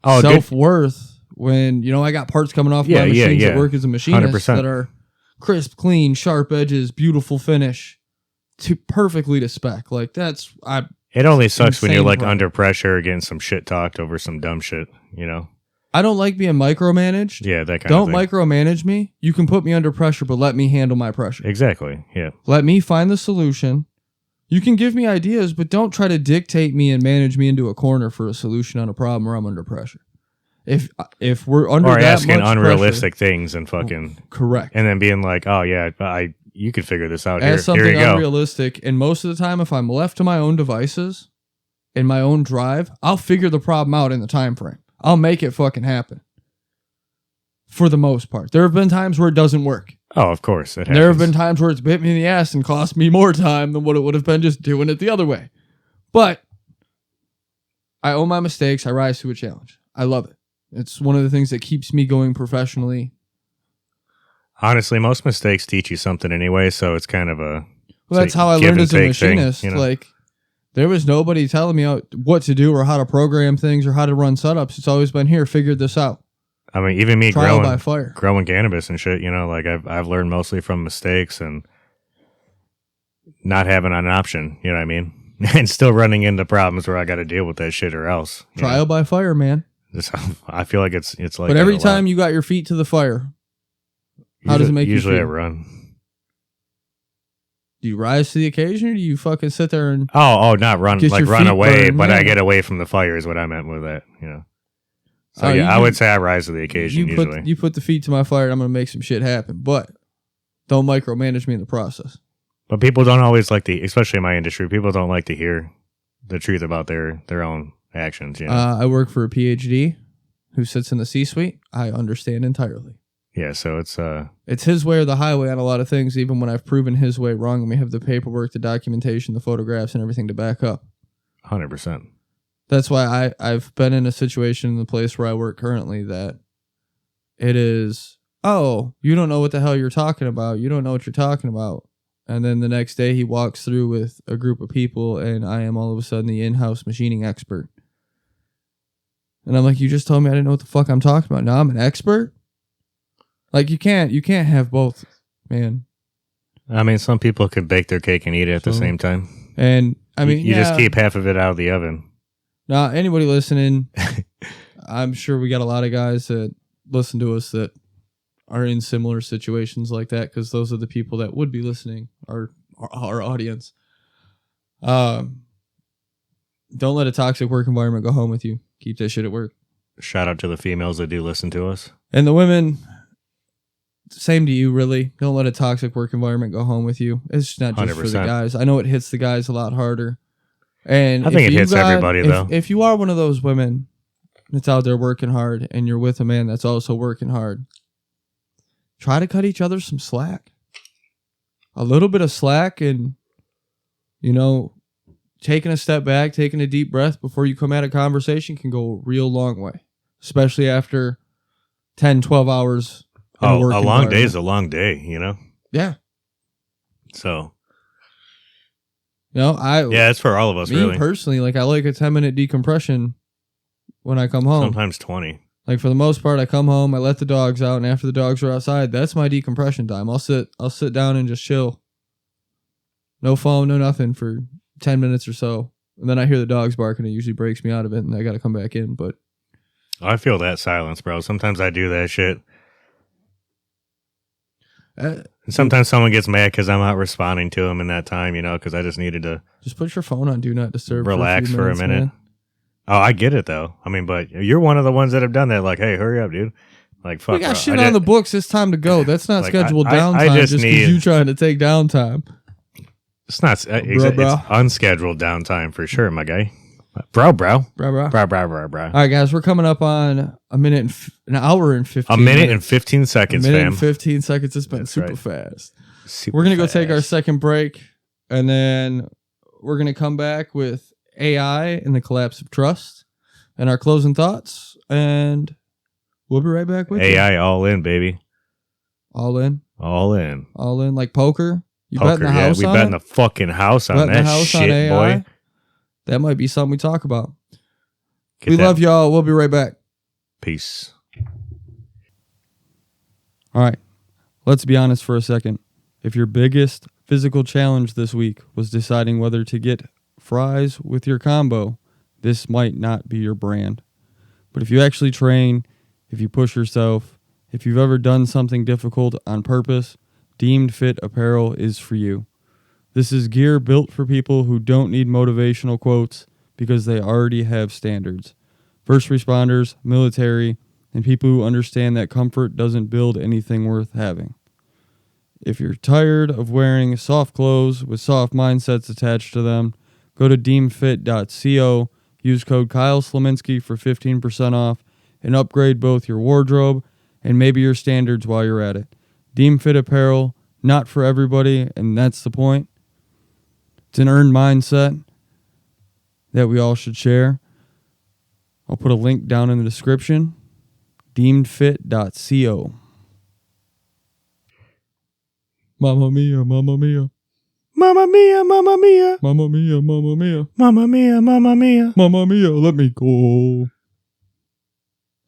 self-worth when, I got parts coming off my machines at work as a machinist 100%. That are crisp, clean, sharp edges, beautiful finish, perfectly to spec. Like it only sucks when you're like under pressure getting some shit talked over some dumb shit, I don't like being micromanaged. Yeah, that kind of thing. Don't micromanage me. You can put me under pressure, but let me handle my pressure. Exactly, yeah. Let me find the solution. You can give me ideas, but don't try to dictate me and manage me into a corner for a solution on a problem where I'm under pressure. If we're under or that asking much unrealistic pressure, things and fucking correct, and then being like, oh yeah, you could figure this out. Ask here you go. Unrealistic, and most of the time, if I'm left to my own devices, in my own drive, I'll figure the problem out in the time frame. I'll make it fucking happen. For the most part. There have been times where it doesn't work. Oh, of course. It happens. There have been times where it's bit me in the ass and cost me more time than what it would have been just doing it the other way. But I own my mistakes. I rise to a challenge. I love it. It's one of the things that keeps me going professionally. Honestly, most mistakes teach you something anyway, so it's kind of a... Well, that's how I learned as a machinist. Thing, Like, there was nobody telling me what to do or how to program things or how to run setups. It's always been, here, figure this out. I mean, even me growing cannabis and shit, like I've learned mostly from mistakes and not having an option, you know what I mean? And still running into problems where I got to deal with that shit or else. Trial by fire, man. I feel like it's like. But every time you got your feet to the fire, how does it make you feel? Usually I run. Do you rise to the occasion or do you fucking sit there and... not run, like run away, but I get away from the fire is what I meant with that, So I would say I rise to the occasion usually. You put the feet to my fire and I'm going to make some shit happen, but don't micromanage me in the process. But people don't always especially in my industry, people don't like to hear the truth about their own actions. I work for a PhD who sits in the C-suite. I understand entirely. Yeah, so it's his way or the highway on a lot of things, even when I've proven his way wrong and we have the paperwork, the documentation, the photographs, and everything to back up. 100%. That's why I've been in a situation in the place where I work currently that it is, you don't know what the hell you're talking about. You don't know what you're talking about. And then the next day he walks through with a group of people and I am all of a sudden the in-house machining expert. And I'm like, you just told me I didn't know what the fuck I'm talking about. Now I'm an expert? Like you can't have both, man. I mean, some people could bake their cake and eat it at the same time. And I mean, you just keep half of it out of the oven. Now, anybody listening, I'm sure we got a lot of guys that listen to us that are in similar situations like that, because those are the people that would be listening, our audience. Don't let a toxic work environment go home with you. Keep that shit at work. Shout out to the females that do listen to us. And the women, same to you, really. Don't let a toxic work environment go home with you. It's not just 100%. For the guys. I know it hits the guys a lot harder. And I think it hits everybody, though. If you are one of those women that's out there working hard and you're with a man that's also working hard, try to cut each other some slack. A little bit of slack and, taking a step back, taking a deep breath before you come at a conversation can go a real long way, especially after 10, 12 hours. A long day is a long day, Yeah. So. It's for all of us, me really. Personally, I like a 10-minute decompression when I come home. Sometimes 20. For the most part, I come home, I let the dogs out, and after the dogs are outside, that's my decompression time. I'll sit down and just chill. No phone, no nothing for 10 minutes or so. And then I hear the dogs barking. It usually breaks me out of it, and I got to come back in. But I feel that silence, bro. Sometimes I do that shit. And sometimes someone gets mad because I'm not responding to them in that time, because I just needed to just put your phone on Do Not Disturb. Relax for a minute. Man. Oh, I get it, though. I mean, but you're one of the ones that have done that. Like, hey, hurry up, dude. Fuck, we got shit on the books. It's time to go. That's not scheduled downtime. I just because you trying to take downtime. It's not. It's unscheduled downtime for sure, my guy. Bro. All right, guys, we're coming up on an hour and 15. A minute and 15 seconds, fam. 15 seconds. It's been super fast. We're gonna go take our second break, and then we're gonna come back with AI and the collapse of trust, and our closing thoughts, and we'll be right back with AI all in, baby. All in. Like poker. You bet in the house we on bet it? in the fucking house on that shit, boy. That might be something we talk about. We love y'all. We'll be right back. Peace. All right. Let's be honest for a second. If your biggest physical challenge this week was deciding whether to get fries with your combo, this might not be your brand. But if you actually train, if you push yourself, if you've ever done something difficult on purpose, Deemed Fit apparel is for you. This is gear built for people who don't need motivational quotes because they already have standards. First responders, military, and people who understand that comfort doesn't build anything worth having. If you're tired of wearing soft clothes with soft mindsets attached to them, go to deemfit.co, use code Kyle Slominski for 15% off, and upgrade both your wardrobe and maybe your standards while you're at it. Deemed Fit apparel, not for everybody, and that's the point. It's an earned mindset that we all should share. I'll put a link down in the description. Deemedfit.co. Mamma mia, mamma mia. Mamma mia, mamma mia. Mamma mia, mamma mia. Mamma mia, mamma mia. Mamma mia, let me go.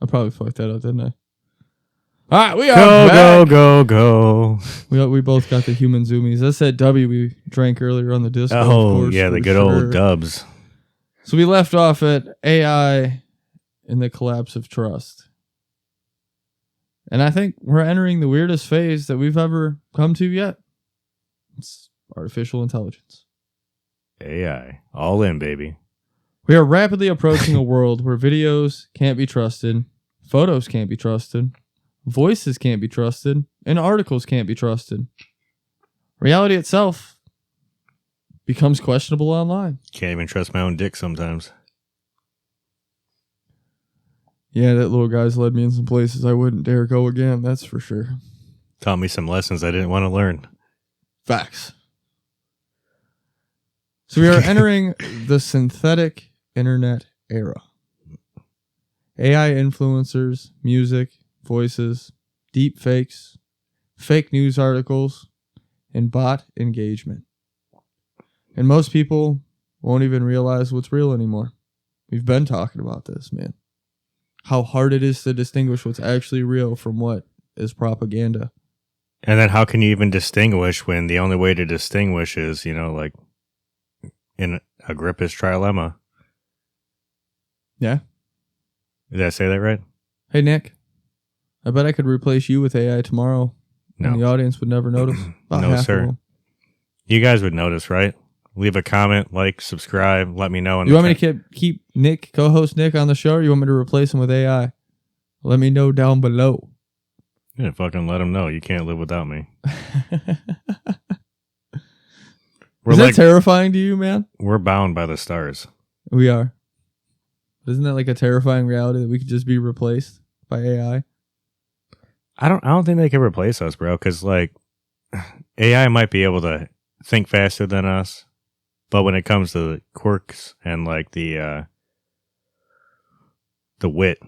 I probably fucked that up, didn't I? All right, we are back. Go. We both got the human zoomies. That's that W we drank earlier on the Discord. Oh, yeah, the good old dubs. So we left off at AI and the collapse of trust. And I think we're entering the weirdest phase that we've ever come to yet. It's artificial intelligence. AI. All in, baby. We are rapidly approaching a world where videos can't be trusted, photos can't be trusted, voices can't be trusted, and articles can't be trusted. Reality itself becomes questionable online. Can't even trust my own dick sometimes. Yeah, that little guy's led me in some places I wouldn't dare go again, that's for sure. Taught me some lessons I didn't want to learn. Facts. So we are entering the synthetic internet era. AI influencers, music, voices, deep fakes, fake news articles, and bot engagement. And most people won't even realize what's real anymore. We've been talking about this, man. How hard it is to distinguish what's actually real from what is propaganda. And then how can you even distinguish when the only way to distinguish is, like in Agrippa's trilemma? Yeah. Did I say that right? Hey, Nick. I bet I could replace you with AI tomorrow. No. And the audience would never notice. About No, half of sir. them. You guys would notice, right? Leave a comment, like, subscribe, let me know. You want me to keep Nick, co-host Nick, on the show, or you want me to replace him with AI? Let me know down below. Yeah, fucking let them know. You can't live without me. Is that terrifying to you, man? We're bound by the stars. We are. Isn't that like a terrifying reality that we could just be replaced by AI? I don't think they can replace us, bro, because like AI might be able to think faster than us, but when it comes to the quirks and like the wit,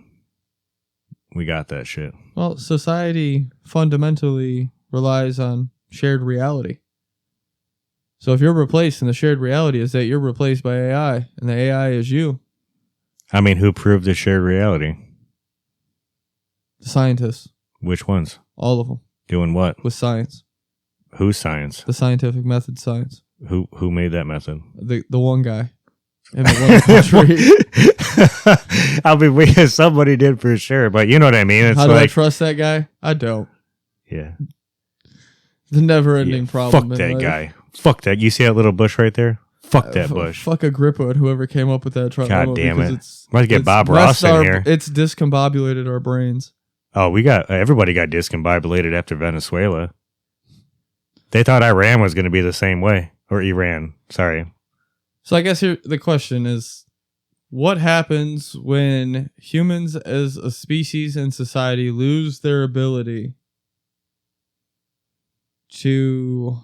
we got that shit. Well, society fundamentally relies on shared reality. So if you're replaced and the shared reality is that you're replaced by AI and the AI is you. I mean, who proved the shared reality? The scientists. Which ones? All of them. Doing what? With science. Whose science? The scientific method science. Who made that method? The one guy. In the one country. I mean, somebody did for sure, but you know what I mean? It's How do I trust that guy? I don't. Yeah. The never-ending problem. Fuck that guy. Fuck that. You see that little bush right there? Fuck that bush. Fuck Agrippa and whoever came up with that trial. God damn it. Might get Bob Ross in here. It's discombobulated our brains. Oh, everybody got discombobulated after Venezuela. They thought Iran was going to be the same way. Or Iran. Sorry. So I guess here the question is, what happens when humans as a species and society lose their ability to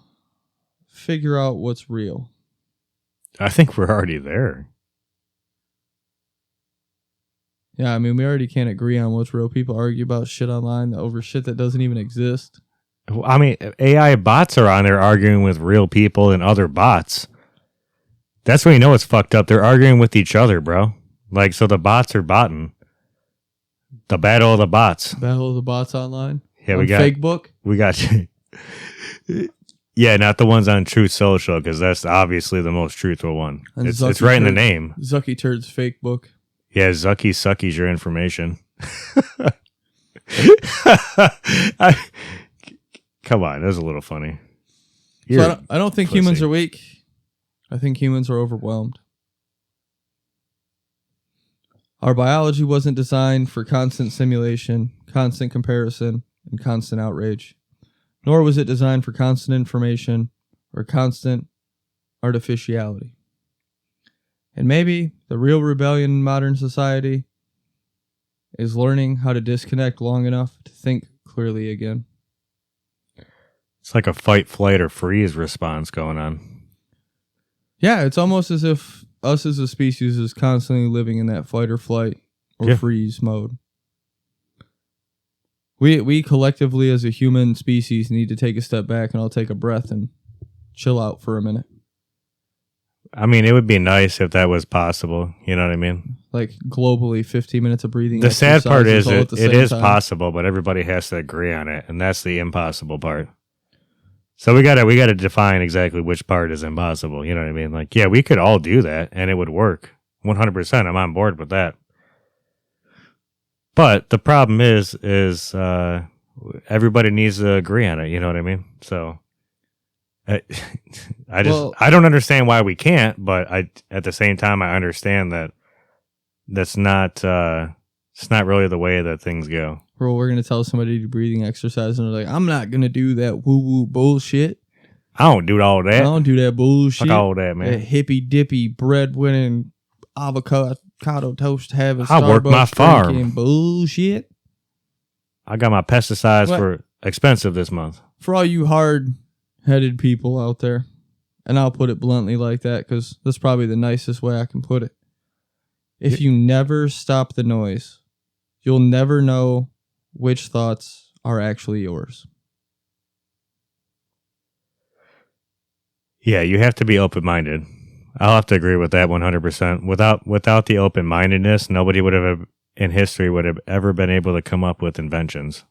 figure out what's real? I think we're already there. Yeah, I mean, we already can't agree on what's real. People argue about shit online over shit that doesn't even exist. I mean, AI bots are on there arguing with real people and other bots. That's when you know it's fucked up. They're arguing with each other, bro. Like, so the bots are botting. The battle of the bots. Battle of the bots online? Yeah, on Facebook? We got... Yeah, not the ones on Truth Social, because that's obviously the most truthful one. It's right in the name. Zucky Turd's fake book. Yeah, Zucky suckies your information. Come on, that was a little funny. So I don't think humans are weak. I think humans are overwhelmed. Our biology wasn't designed for constant simulation, constant comparison, and constant outrage. Nor was it designed for constant information or constant artificiality. And maybe the real rebellion in modern society is learning how to disconnect long enough to think clearly again. It's like a fight, flight, or freeze response going on. Yeah, it's almost as if us as a species is constantly living in that fight or flight or freeze mode. We collectively as a human species need to take a step back and I'll take a breath and chill out for a minute. I mean, it would be nice if that was possible. You know what I mean? Like globally, 15 minutes of breathing. The sad part is it is possible, but everybody has to agree on it. And that's the impossible part. So we gotta define exactly which part is impossible. You know what I mean? Like, yeah, we could all do that and it would work. 100%. I'm on board with that. But the problem is everybody needs to agree on it. You know what I mean? So I don't understand why we can't, but at the same time, I understand that that's not, it's not really the way that things go. Bro, we're going to tell somebody to do breathing exercise and they're like, I'm not going to do that woo-woo bullshit. I don't do all that. I don't do that bullshit. Fuck all that, man. That hippy-dippy bread-winning avocado toast having I work my farm. Bullshit. I got my pesticides for expensive this month. For all you hard-headed people out there, and I'll put it bluntly like that because that's probably the nicest way I can put it. If you never stop the noise, you'll never know which thoughts are actually yours. Yeah, you have to be open-minded. I'll have to agree with that 100%. Without the open-mindedness, nobody would have in history would have ever been able to come up with inventions.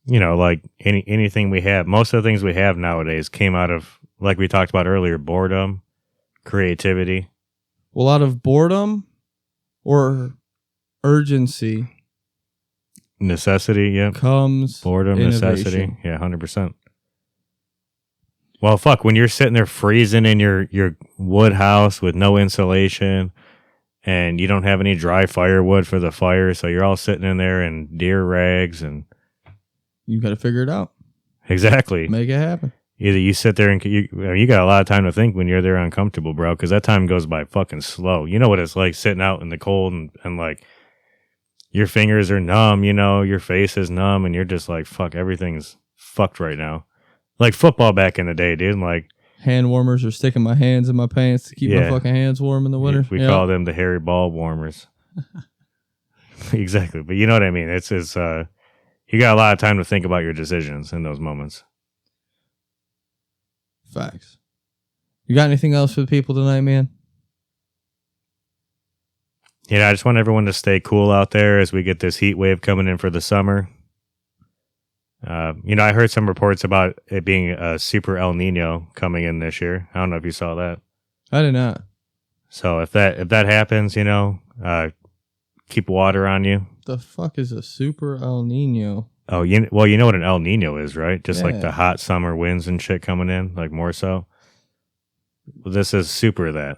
You know, like anything we have, most of the things we have nowadays came out of, like we talked about earlier, boredom, creativity. Well, out of boredom or urgency, necessity, yeah, comes boredom, innovation. necessity, yeah, 100%. Well, fuck, when you're sitting there freezing in your wood house with no insulation, and you don't have any dry firewood for the fire, so you're all sitting in there in deer rags, and you got to figure it out. Exactly. Make it happen. Either you sit there and you got a lot of time to think when you're there uncomfortable, bro, because that time goes by fucking slow. You know what it's like sitting out in the cold and like your fingers are numb, you know, your face is numb, and you're just like, fuck, everything's fucked right now. Like football back in the day, dude. Like hand warmers are sticking my hands in my pants to keep my fucking hands warm in the winter. We call them the hairy ball warmers. Exactly. But you know what I mean? It's you got a lot of time to think about your decisions in those moments. Facts. You got anything else for the people tonight, man? Yeah, I just want everyone to stay cool out there as we get this heat wave coming in for the summer. You know, I heard some reports about it being a super El Nino coming in this year. I don't know if you saw that. I did not. So if that happens, you know, keep water on you. The fuck is a super El Nino? Oh, you know what an El Nino is, right? Just like the hot summer winds and shit coming in, like more so. Well, this is super that.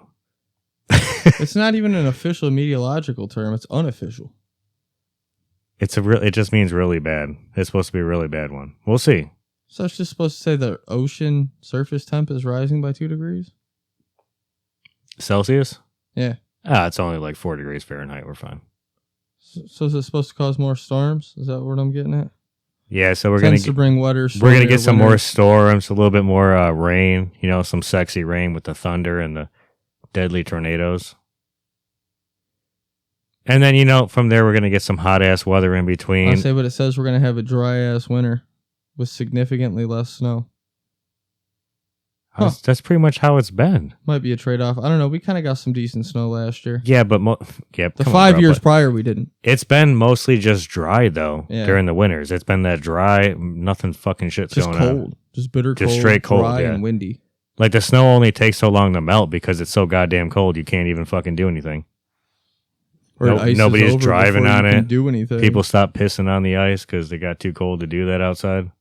It's not even an official meteorological term. It's unofficial. It just means really bad. It's supposed to be a really bad one. We'll see. So it's just supposed to say the ocean surface temp is rising by 2 degrees? Celsius? Yeah. It's only like 4 degrees Fahrenheit. We're fine. So is it supposed to cause more storms? Is that what I'm getting at? Yeah, so we're going to bring wetter. We're going to get some more storms, a little bit more rain, you know, some sexy rain with the thunder and the deadly tornadoes. And then, you know, from there, we're going to get some hot-ass weather in between. I say what it says. We're going to have a dry-ass winter with significantly less snow. That's pretty much how it's been. Might be a trade-off. I don't know. We kind of got some decent snow last year. Yeah, but the 5 years prior, we didn't. It's been mostly just dry, though, during the winters. It's been that dry, nothing fucking shit's just going cold. on. Just bitter cold. Just straight cold, dry and windy. Like, the snow only takes so long to melt because it's so goddamn cold, you can't even fucking do anything. Nobody's driving on it. Do anything. People stop pissing on the ice because they got too cold to do that outside.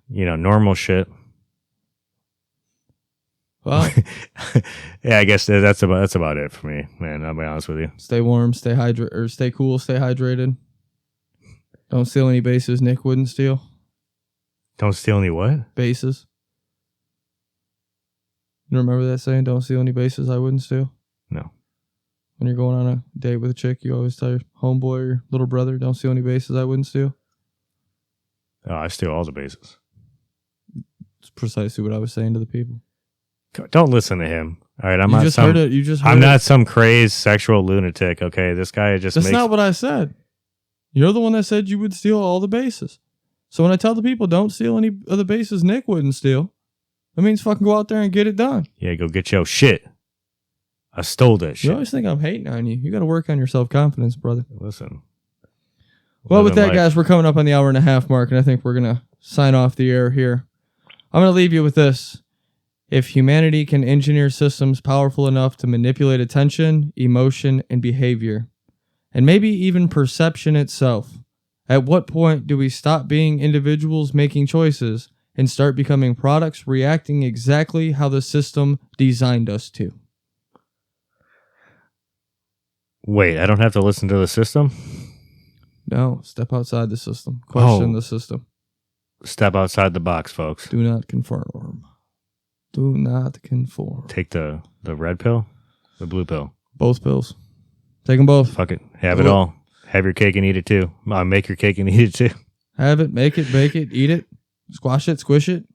You know, normal shit. Well, yeah, I guess that's about it for me, man. I'll be honest with you. Stay warm, stay cool, stay hydrated. Don't steal any bases Nick wouldn't steal. Don't steal any what? Bases. You remember that saying? Don't steal any bases I wouldn't steal? No. When you're going on a date with a chick, you always tell your homeboy or your little brother, don't steal any bases I wouldn't steal. Oh, I steal all the bases. It's precisely what I was saying to the people. Don't listen to him. All right, I'm not some crazed sexual lunatic. Okay, this guy just. That's not what I said. You're the one that said you would steal all the bases. So when I tell the people don't steal any of the bases Nick wouldn't steal, that means fucking go out there and get it done. Yeah, go get your shit. I stole that shit. You always think I'm hating on you. You got to work on your self-confidence, brother. Listen. Well, with that, guys, we're coming up on the 1.5 hour mark, and I think we're going to sign off the air here. I'm going to leave you with this. If humanity can engineer systems powerful enough to manipulate attention, emotion, and behavior, and maybe even perception itself, at what point do we stop being individuals making choices and start becoming products reacting exactly how the system designed us to? Wait, I don't have to listen to the system? No, step outside the system. Question the system. Step outside the box, folks. Do not conform. Do not conform. Take the red pill, the blue pill. Both pills. Take them both. Fuck it. Have it all. Have your cake and eat it too. Make your cake and eat it too. Have it, make it, bake it, eat it, squash it, squish it.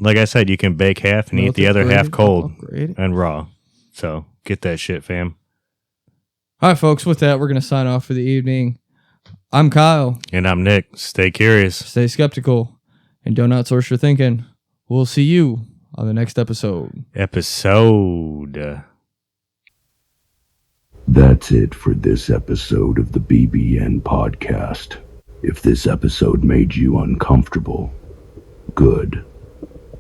Like I said, you can bake half and eat the other half cold and raw. So get that shit, fam. All right, folks. With that, we're going to sign off for the evening. I'm Kyle. And I'm Nick. Stay curious. Stay skeptical. And don't outsource your thinking. We'll see you on the next episode. That's it for this episode of the BBN podcast. If this episode made you uncomfortable, good.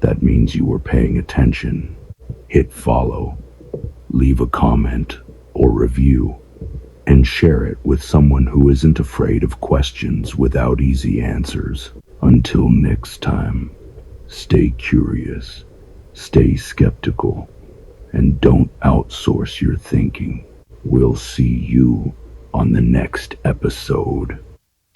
That means you were paying attention. Hit follow, leave a comment or review, and share it with someone who isn't afraid of questions without easy answers. Until next time, stay curious, stay skeptical, and don't outsource your thinking. We'll see you on the next episode.